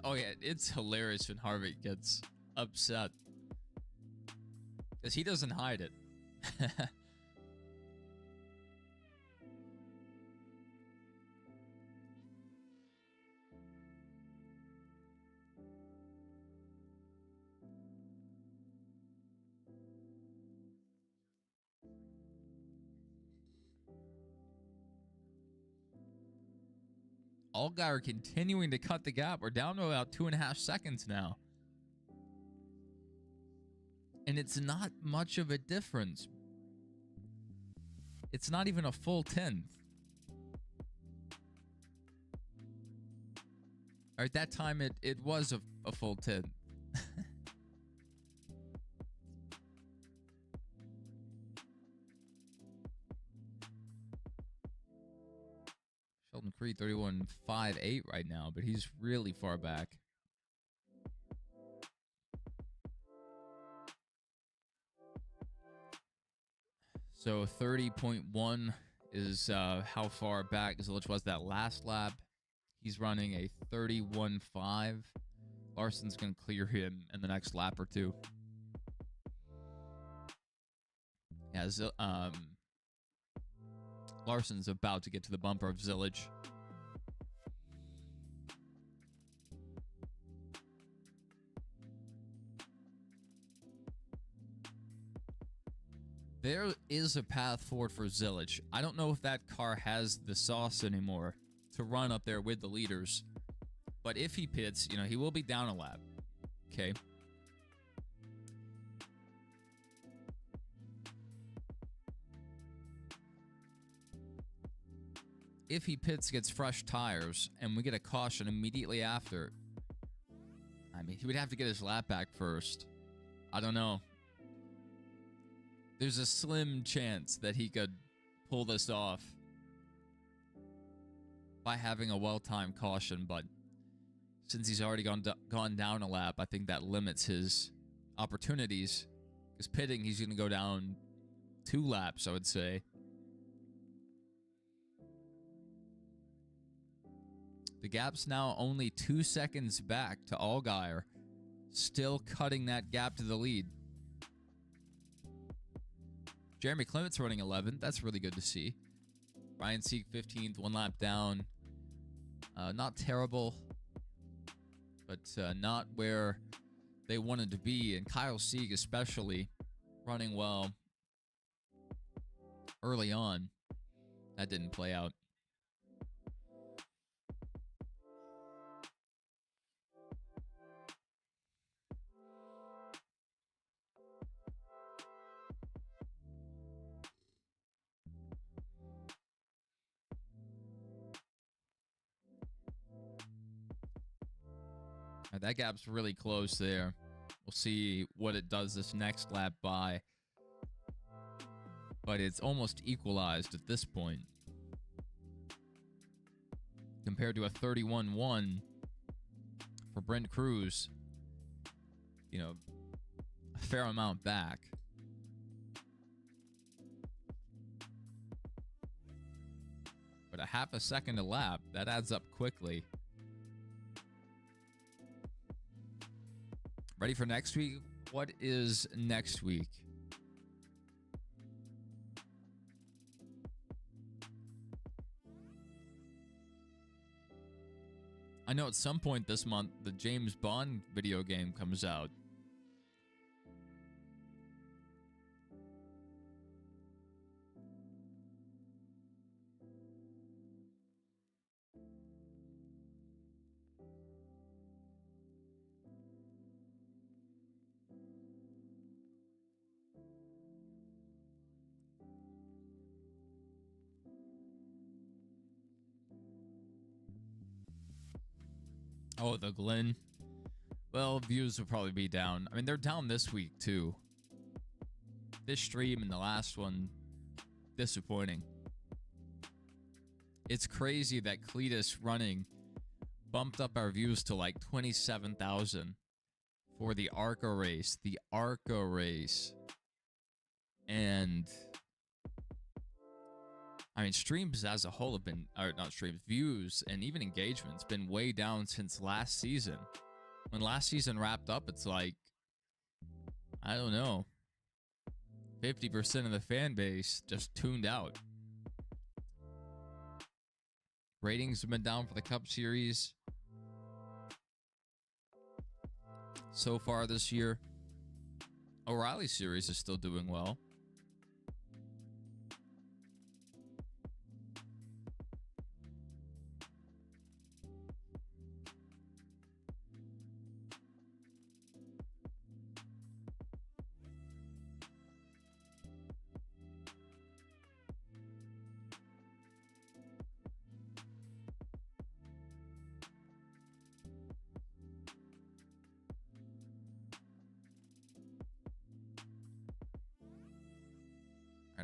Oh yeah, it's hilarious when Harvick gets upset. Because he doesn't hide it. Allgaier continuing to cut the gap. We're down to about 2.5 seconds now. And it's not much of a difference. It's not even a full 10th. Or at that time, it was a full 10th. Sheldon Creed 31.58 right now, but he's really far back. So 30.1 is how far back Zillage was that last lap. He's running a 31.5. Larson's going to clear him in the next lap or two. Yeah, Larson's about to get to the bumper of Zillage. There is a path forward for Zillage. I don't know if that car has the sauce anymore to run up there with the leaders. But if he pits, you know, he will be down a lap. Okay. If he pits, gets fresh tires, and we get a caution immediately after, I mean, he would have to get his lap back first. I don't know. There's a slim chance that he could pull this off by having a well-timed caution, but since he's already gone down a lap, I think that limits his opportunities. Because pitting, he's going to go down 2 laps, I would say. The gap's now only 2 seconds back to Allgaier, still cutting that gap to the lead. Jeremy Clement's running 11th. That's really good to see. Ryan Sieg 15th, 1 lap down. Not terrible, but not where they wanted to be. And Kyle Sieg especially running well early on. That didn't play out. That gap's really close there. We'll see what it does this next lap by. But it's almost equalized at this point. Compared to a 31-1 for Brent Cruz. You know, a fair amount back. But a half a second a lap, that adds up quickly. Ready for next week? What is next week? I know at some point this month, the James Bond video game comes out. Oh, the Glen. Well, views will probably be down. I mean, they're down this week, too. This stream and the last one, disappointing. It's crazy that Cletus running bumped up our views to like 27,000 for the ARCA race. The ARCA race. And I mean, streams as a whole have been, or not streams, views and even engagement's been way down since last season. When last season wrapped up, it's like, I don't know, 50% of the fan base just tuned out. Ratings have been down for the Cup Series so far this year. O'Reilly Series is still doing well.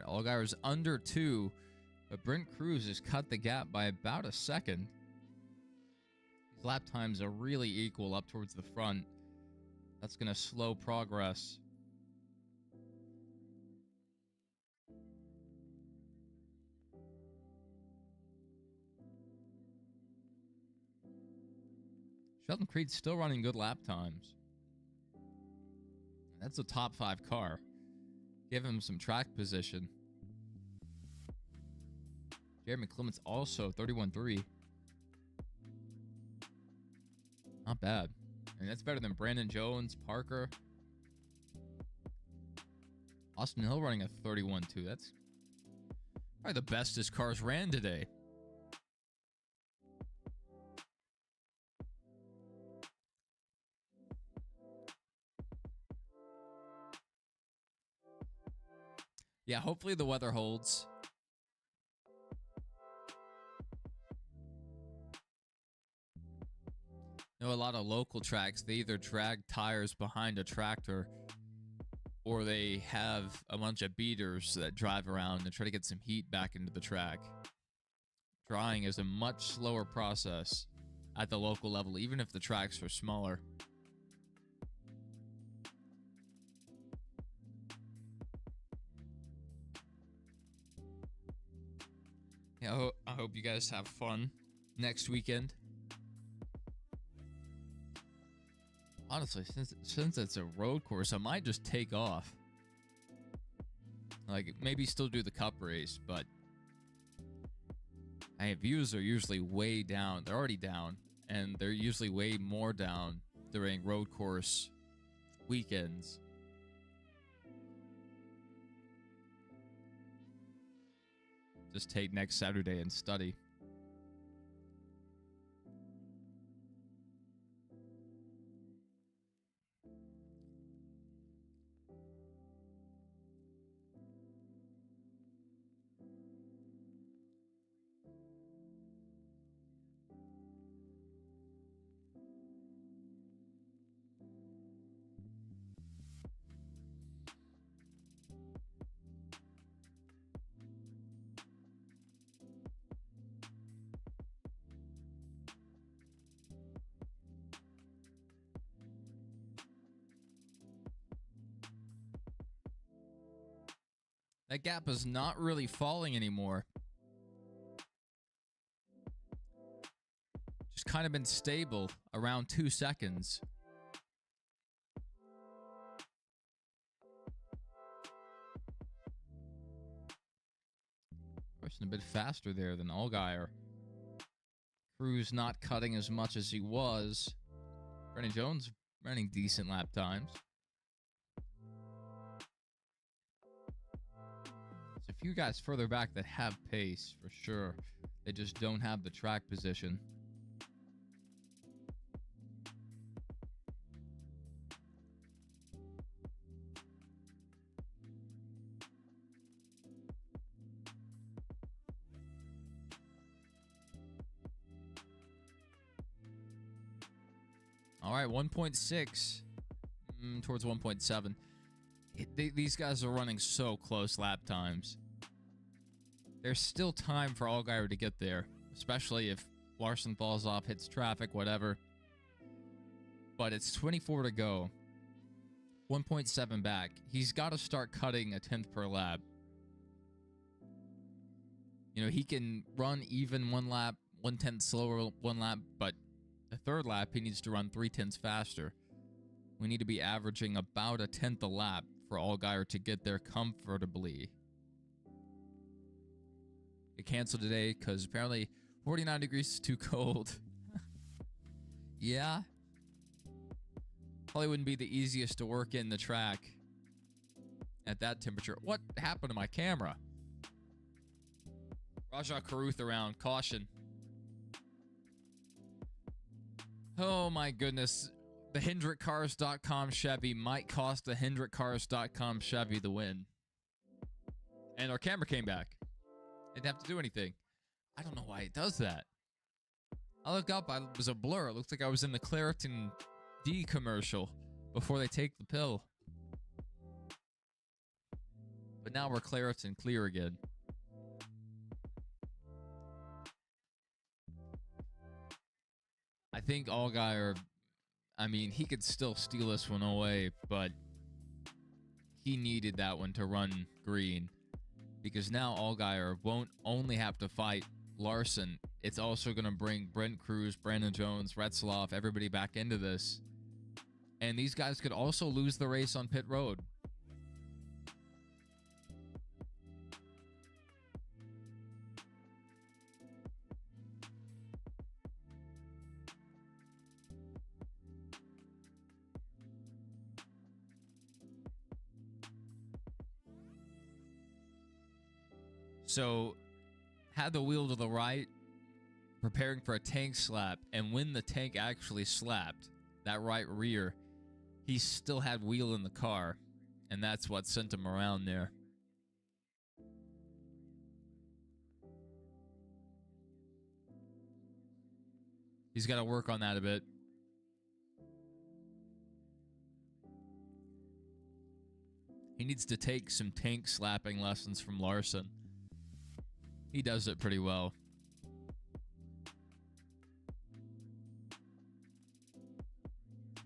Allgaier's under 2, but Brent Cruz has cut the gap by about a second. His lap times are really equal up towards the front. That's going to slow progress. Sheldon Creed's still running good lap times. That's a top 5 car. Give him some track position. Jeremy Clement's also 31-3. Not bad. And that's better than Brandon Jones, Parker. Austin Hill running a 31-2. That's probably the best his cars ran today. Yeah, hopefully the weather holds. You know, a lot of local tracks, they either drag tires behind a tractor or they have a bunch of beaters that drive around and try to get some heat back into the track. Drying is a much slower process at the local level, even if the tracks are smaller. Yeah, I hope you guys have fun next weekend. Honestly, since it's a road course, I might just take off. Like, maybe still do the cup race, but views are usually way down. They're already down, and they're usually way more down during road course weekends. Just take next Saturday and study. That gap is not really falling anymore. Just kind of been stable around 2 seconds. Person a bit faster there than Allgaier. Cruz not cutting as much as he was. Brennan Jones running decent lap times. There's a few guys further back that have pace for sure. They just don't have the track position. All right, 1.6 towards 1.7. These guys are running so close lap times. There's still time for Allgaier to get there, especially if Larson falls off, hits traffic, whatever. But it's 24 to go. 1.7 back. He's got to start cutting a 10th per lap. You know, he can run even 1 lap, 1/10 slower 1 lap, but the 3rd lap, he needs to run 3/10 faster. We need to be averaging about a 10th a lap for Allgaier to get there comfortably. It canceled today because apparently 49 degrees is too cold. Yeah. Probably wouldn't be the easiest to work in the track at that temperature. What happened to my camera? Rajah Caruth around. Caution. Oh my goodness. The HendrickCars.com Chevy might cost the HendrickCars.com Chevy the win. And our camera came back. Didn't have to do anything. I don't know why it does that. I looked up. It was a blur. It looked like I was in the Claritin D commercial before they take the pill. But now we're Claritin clear again. I think Allgaier, I mean, he could still steal this one away, but he needed that one to run green. Because now Allgaier won't only have to fight Larson. It's also going to bring Brent Cruz, Brandon Jones, Retzloff, everybody back into this. And these guys could also lose the race on pit road. So, had the wheel to the right, preparing for a tank slap, and when the tank actually slapped, that right rear, he still had wheel in the car, and that's what sent him around there. He's got to work on that a bit. He needs to take some tank slapping lessons from Larson. He does it pretty well.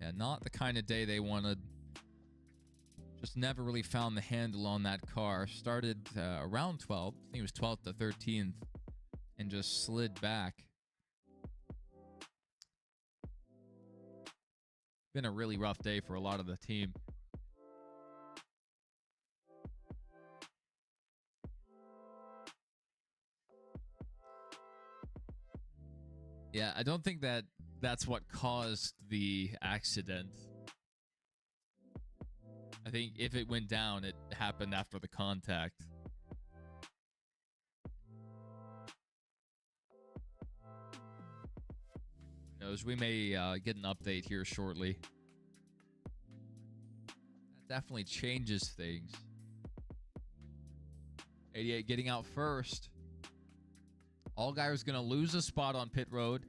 Yeah, not the kind of day they wanted. Just never really found the handle on that car. Started around 12th. I think it was 12th to 13th. And just slid back. Been a really rough day for a lot of the team. Yeah, I don't think that's what caused the accident. I think if it went down, it happened after the contact. Who knows? We may get an update here shortly. That definitely changes things. 88 getting out first. Allgaier's going to lose a spot on pit road.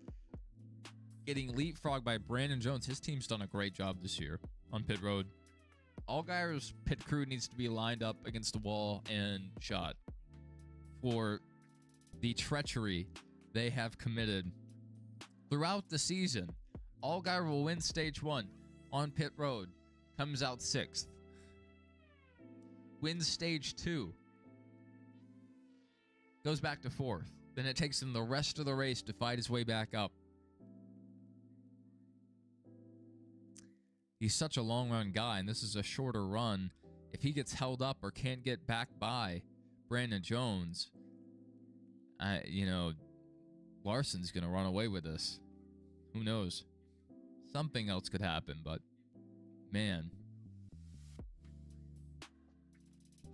Getting leapfrogged by Brandon Jones. His team's done a great job this year on pit road. Allgaier's pit crew needs to be lined up against the wall and shot for the treachery they have committed throughout the season. Allgaier will win stage 1 on pit road. Comes out 6th. Wins stage 2. Goes back to 4th. Then it takes him the rest of the race to fight his way back up. He's such a long run guy, and this is a shorter run. If he gets held up or can't get back by Brandon Jones, Larson's going to run away with this. Who knows? Something else could happen, but man.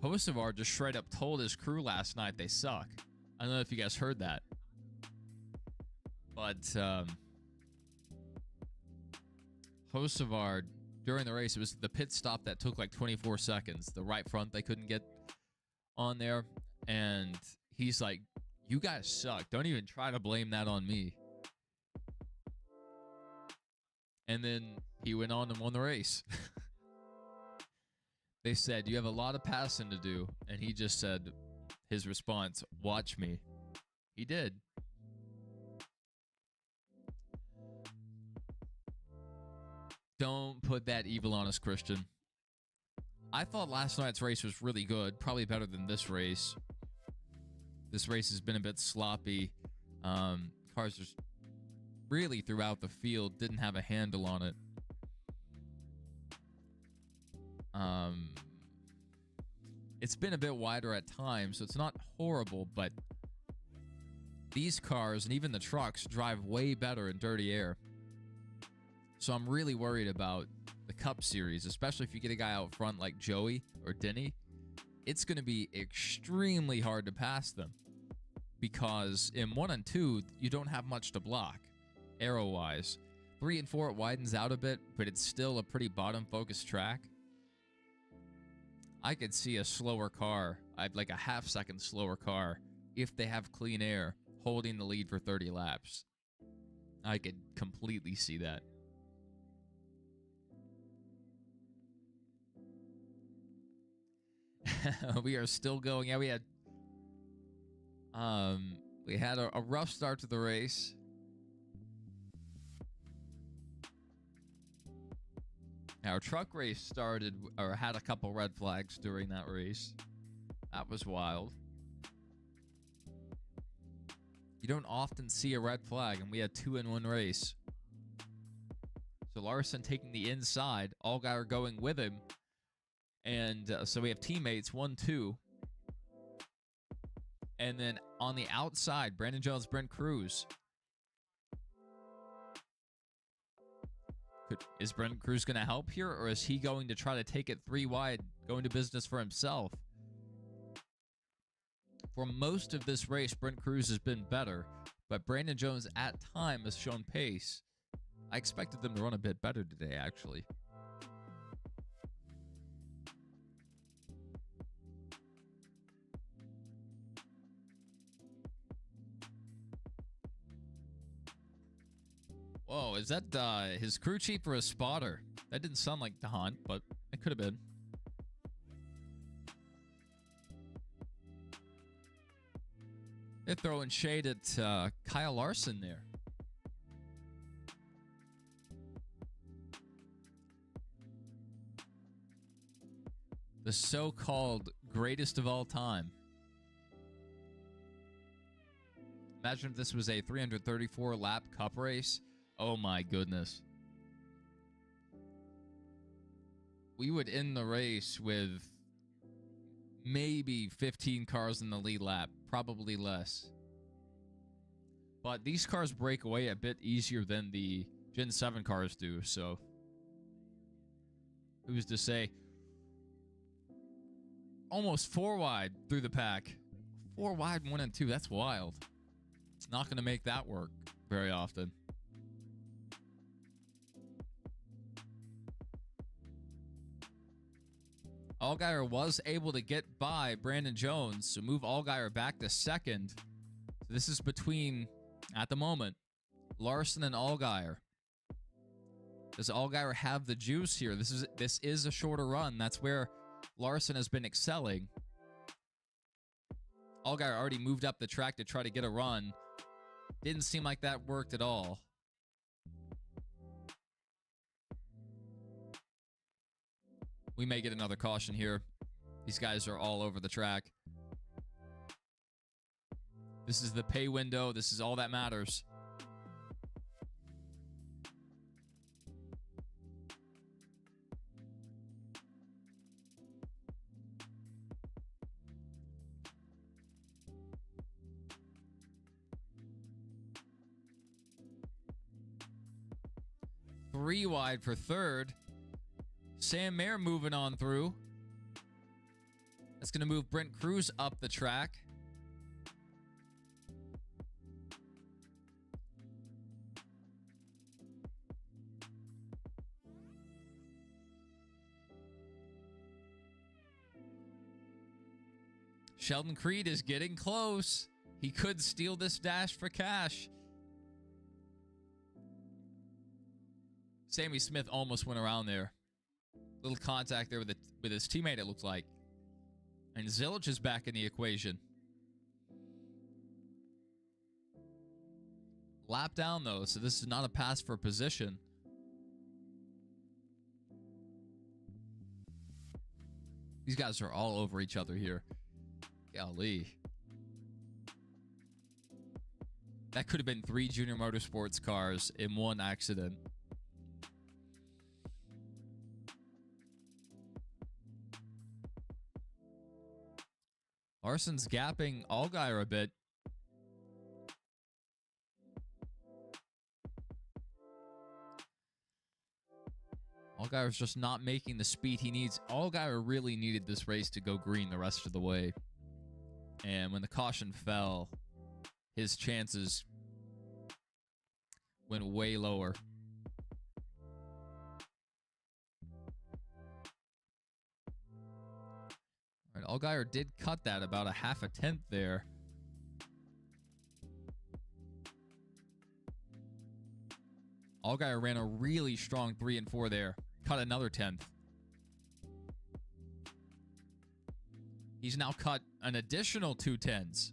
Hocevar just straight up told his crew last night they suck. I don't know if you guys heard that. But Hocevar, during the race, it was the pit stop that took like 24 seconds. The right front they couldn't get on there. And he's like, you guys suck. Don't even try to blame that on me. And then he went on and won the race. They said, you have a lot of passing to do. And he just said, his response, watch me. He did. Don't put that evil on us, Christian. I thought last night's race was really good. Probably better than this race. This race has been a bit sloppy. Cars just really throughout the field didn't have a handle on it. It's been a bit wider at times, so it's not horrible, but these cars and even the trucks drive way better in dirty air. So I'm really worried about the Cup Series, especially if you get a guy out front like Joey or Denny. It's going to be extremely hard to pass them because in 1 and 2, you don't have much to block arrow-wise. 3 and 4, it widens out a bit, but it's still a pretty bottom-focused track. I could see a slower car, like a half-second slower car, if they have clean air, holding the lead for 30 laps. I could completely see that. We are still going. Yeah, we had a rough start to the race. Our truck race started, or had a couple red flags during that race. That was wild. You don't often see a red flag, and we had 2 in 1 race. So Larson taking the inside, Allgaier going with him. And so we have teammates, 1, 2. And then on the outside, Brandon Jones, Brent Cruz. Is Brent Cruz going to help here, or is he going to try to take it 3 wide, go into business for himself? For most of this race, Brent Cruz has been better, but Brandon Jones at time has shown pace. I expected them to run a bit better today, actually. Whoa, is that his crew chief or a spotter? That didn't sound like the Hunt, but it could have been. They're throwing shade at Kyle Larson there. The so-called greatest of all time. Imagine if this was a 334-lap cup race. Oh my goodness. We would end the race with maybe 15 cars in the lead lap, probably less. But these cars break away a bit easier than the Gen 7 cars do, so who's to say? Almost 4 wide through the pack. 4 wide, 1 and 2. That's wild. It's not going to make that work very often. Allgaier was able to get by Brandon Jones, so move Allgaier back to second. So this is between, at the moment, Larson and Allgaier. Does Allgaier have the juice here? This is a shorter run. That's where Larson has been excelling. Allgaier already moved up the track to try to get a run. Didn't seem like that worked at all. We may get another caution here. These guys are all over the track. This is the pay window. This is all that matters. Three wide for third. Sam Mayer moving on through. That's going to move Brent Cruz up the track. Sheldon Creed is getting close. He could steal this dash for cash. Sammy Smith almost went around there. Little contact there with his teammate, it looks like. And Zilic is back in the equation. Lap down, though, so this is not a pass for position. These guys are all over each other here. Golly. That could have been 3 Junior Motorsports cars in one accident. Larson's gapping Allgaier a bit. Allgaier's just not making the speed he needs. Allgaier really needed this race to go green the rest of the way. And when the caution fell, his chances went way lower. All right, Allgaier did cut that about a half a tenth there. Allgaier ran a really strong 3 and 4 there. Cut another tenth. He's now cut an additional 2 tenths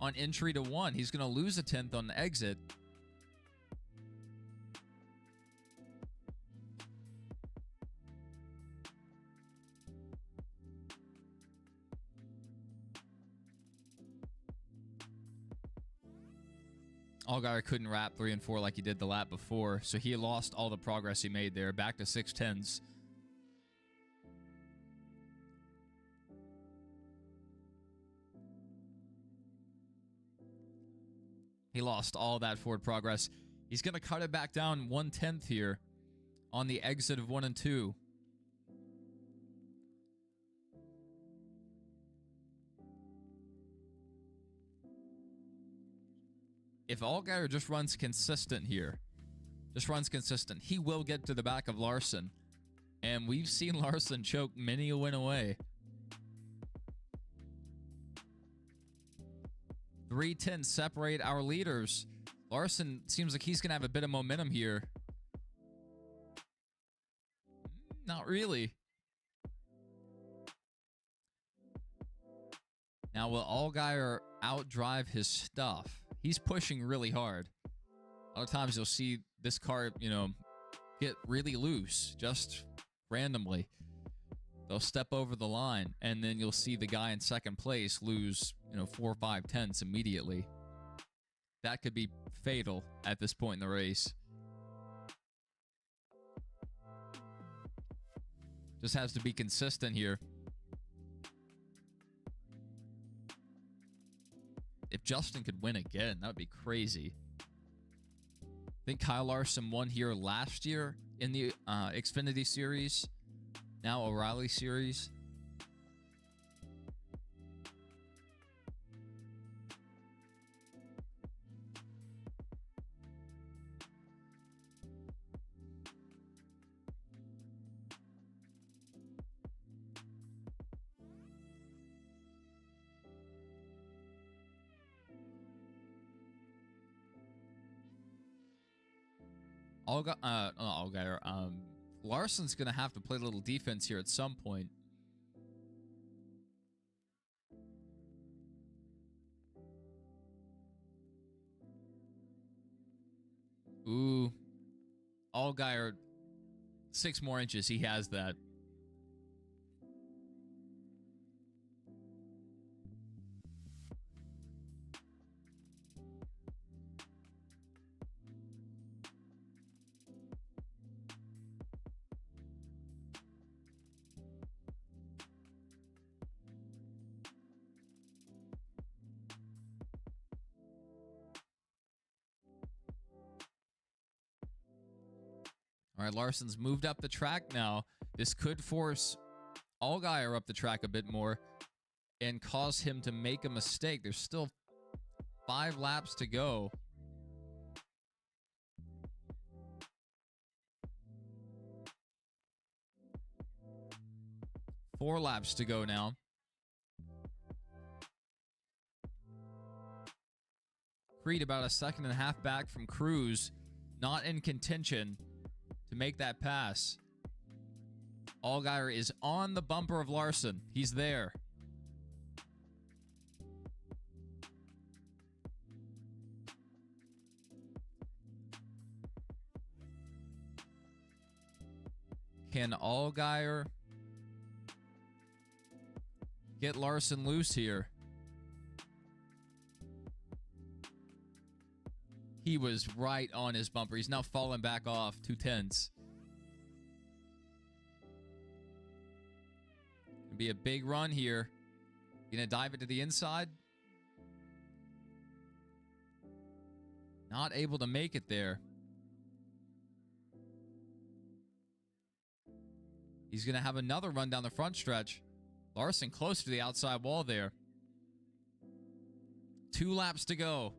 on entry to 1. He's going to lose a tenth on the exit. Allgaier couldn't wrap 3 and 4 like he did the lap before, so he lost all the progress he made there. Back to 6 tenths. He lost all that forward progress. He's going to cut it back down 1 tenth here on the exit of 1 and 2. If Allgaier just runs consistent here, he will get to the back of Larson. And we've seen Larson choke many a win away. 3 tenths separate our leaders. Larson seems like he's going to have a bit of momentum here. Not really. Now, will Allgaier outdrive his stuff. He's pushing really hard. A lot of times you'll see this car, get really loose just randomly. They'll step over the line, and then you'll see the guy in second place lose, 4 or 5 tenths immediately. That could be fatal at this point in the race. Just has to be consistent here. If Justin could win again, that would be crazy. I think Kyle Larson won here last year in the Xfinity Series, now O'Reilly Series. Larson's going to have to play a little defense here at some point. Ooh. Allgaier, 6 more inches. He has that. All right, Larson's moved up the track now. This could force Allgaier up the track a bit more and cause him to make a mistake. There's still 5 laps to go. Four laps to go now. Creed about a 1.5 seconds back from Cruz, not in contention to make that pass. Allgaier is on the bumper of Larson. He's there. Can Allgaier get Larson loose here? He was right on his bumper. He's now fallen back off 2 tenths. Gonna be a big run here. Gonna dive it to the inside. Not able to make it there. He's gonna have another run down the front stretch. Larson close to the outside wall there. 2 laps to go.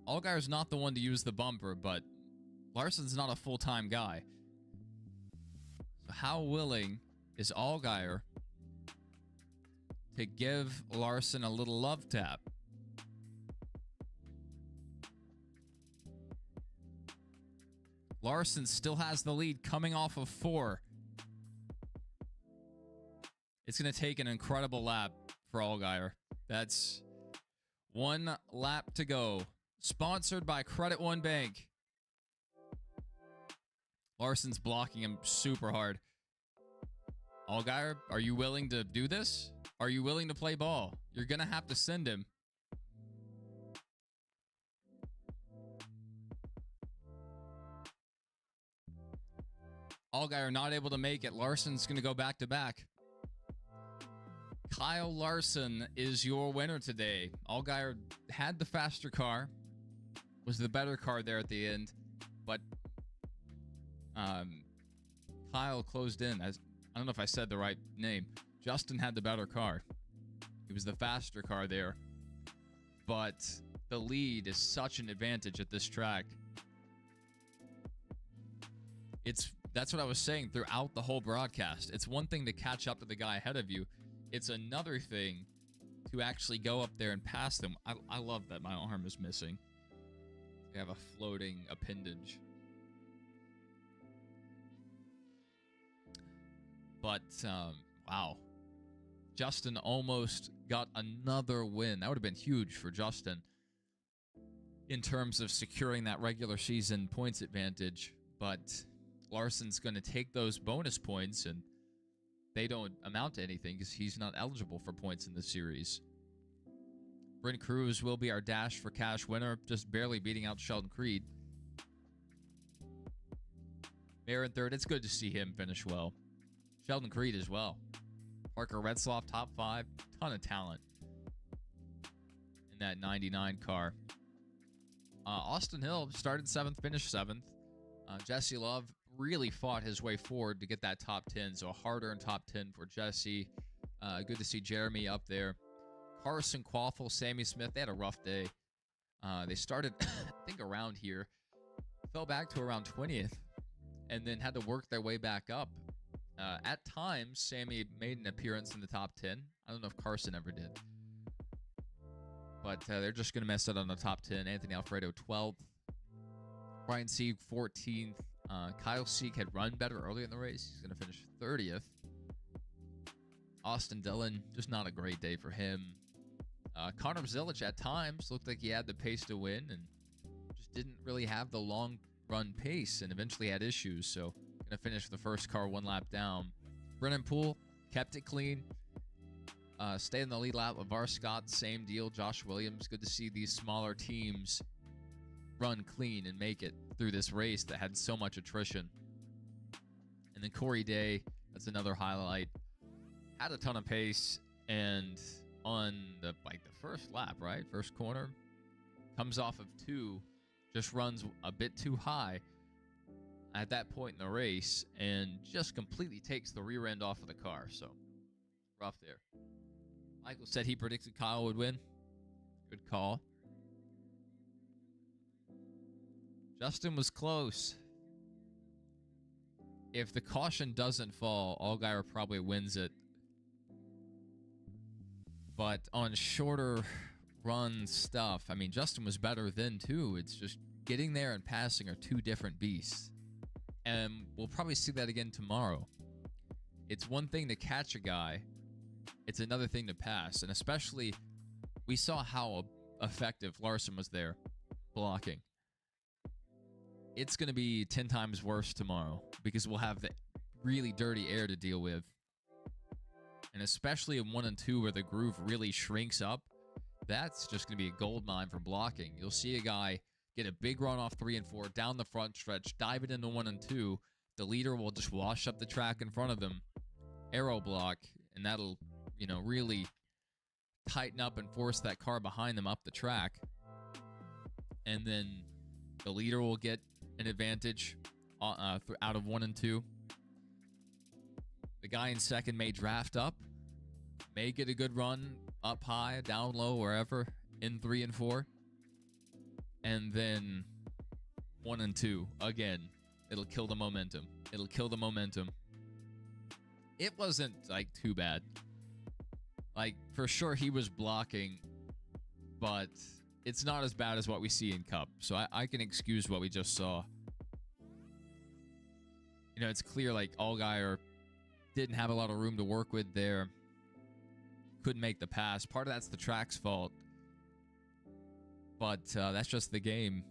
Allgaier's not the one to use the bumper, but Larson's not a full-time guy. So how willing is Allgaier to give Larson a little love tap? Larson still has the lead coming off of 4. It's going to take an incredible lap for Allgaier. That's 1 lap to go. Sponsored by Credit One Bank. Larson's blocking him super hard. Allgaier, are you willing to do this? Are you willing to play ball? You're going to have to send him. Allgaier not able to make it. Larson's going to go back to back. Kyle Larson is your winner today. Allgaier had the faster car. Was the better car there at the end, but Kyle closed in. I don't know if I said the right name. Justin had the better car. It was the faster car there, but the lead is such an advantage at this track. That's what I was saying throughout the whole broadcast. It's one thing to catch up to the guy ahead of you. It's another thing to actually go up there and pass them. I love that my arm is missing. I have a floating appendage. But, wow. Justin almost got another win. That would have been huge for Justin in terms of securing that regular season points advantage. But Larson's going to take those bonus points, and they don't amount to anything because he's not eligible for points in the series. Brent Cruz will be our Dash for Cash winner, just barely beating out Sheldon Creed. Mayer in third. It's good to see him finish well. Sheldon Creed as well. Parker Retzloff, top 5. Ton of talent in that 99 car. Austin Hill started 7th, finished 7th. Jesse Love really fought his way forward to get that top 10. So a hard-earned top 10 for Jesse. Good to see Jeremy up there. Carson Quaffle, Sammy Smith, they had a rough day. They started, I think, around here. Fell back to around 20th. And then had to work their way back up. At times, Sammy made an appearance in the top 10. I don't know if Carson ever did. But they're just going to mess it on the top 10. Anthony Alfredo, 12th. Brian Sieg, 14th. Kyle Sieg had run better early in the race. He's going to finish 30th. Austin Dillon, just not a great day for him. Connor Zilich at times looked like he had the pace to win and just didn't really have the long run pace and eventually had issues. So going to finish the first car 1 lap down. Brennan Poole kept it clean. Stayed in the lead lap. LeVar Scott, same deal. Josh Williams, good to see these smaller teams run clean and make it through this race that had so much attrition. And then Corey Day, that's another highlight. Had a ton of pace, and on the first lap, right? First corner, comes off of 2, just runs a bit too high at that point in the race and just completely takes the rear end off of the car. So rough there. Michael said he predicted Kyle would win. Good call. Justin was close. If the caution doesn't fall, Allgaier probably wins it. But on shorter run stuff, I mean, Justin was better then too. It's just getting there and passing are 2 different beasts. And we'll probably see that again tomorrow. It's one thing to catch a guy. It's another thing to pass. And especially, we saw how effective Larson was there blocking. It's going to be 10 times worse tomorrow because we'll have the really dirty air to deal with. And especially in 1 and 2 where the groove really shrinks up, that's just going to be a gold mine for blocking. You'll see a guy get a big run off 3 and 4, down the front stretch, dive it into 1 and 2. The leader will just wash up the track in front of them, aero block, and that'll, really tighten up and force that car behind them up the track. And then the leader will get an advantage out of 1 and 2. The guy in second may draft up, may get a good run up high, down low, wherever, in 3 and 4. And then 1 and 2. Again, it'll kill the momentum. It'll kill the momentum. It wasn't, too bad. For sure he was blocking, but it's not as bad as what we see in Cup. So I can excuse what we just saw. It's clear, Allgaier didn't have a lot of room to work with there. Couldn't make the pass. Part of that's the track's fault. But that's just the game.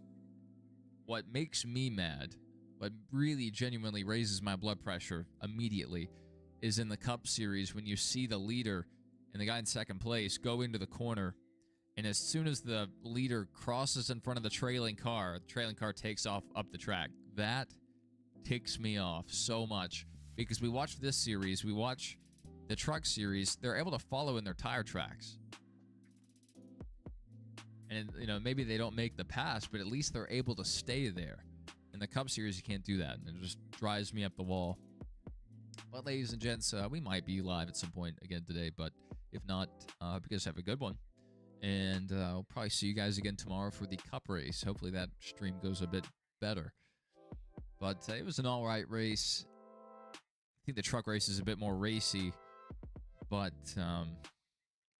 What makes me mad, what really genuinely raises my blood pressure immediately, is in the Cup Series when you see the leader and the guy in second place go into the corner, and as soon as the leader crosses in front of the trailing car takes off up the track. That ticks me off so much. Because we watch this series, we watch the Truck Series, they're able to follow in their tire tracks. And, maybe they don't make the pass, but at least they're able to stay there. In the Cup Series, you can't do that, and it just drives me up the wall. But, ladies and gents, we might be live at some point again today, but if not, I hope you guys have a good one. And I'll probably see you guys again tomorrow for the Cup race. Hopefully that stream goes a bit better. But it was an all-right race. I think the truck race is a bit more racy, but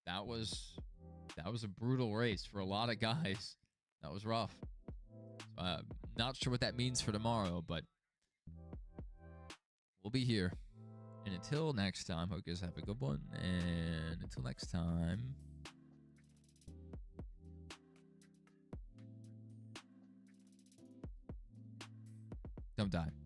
that was a brutal race for a lot of guys. That was rough. Not sure what that means for tomorrow, but we'll be here. And until next time, hope you guys have a good one. And until next time, don't die.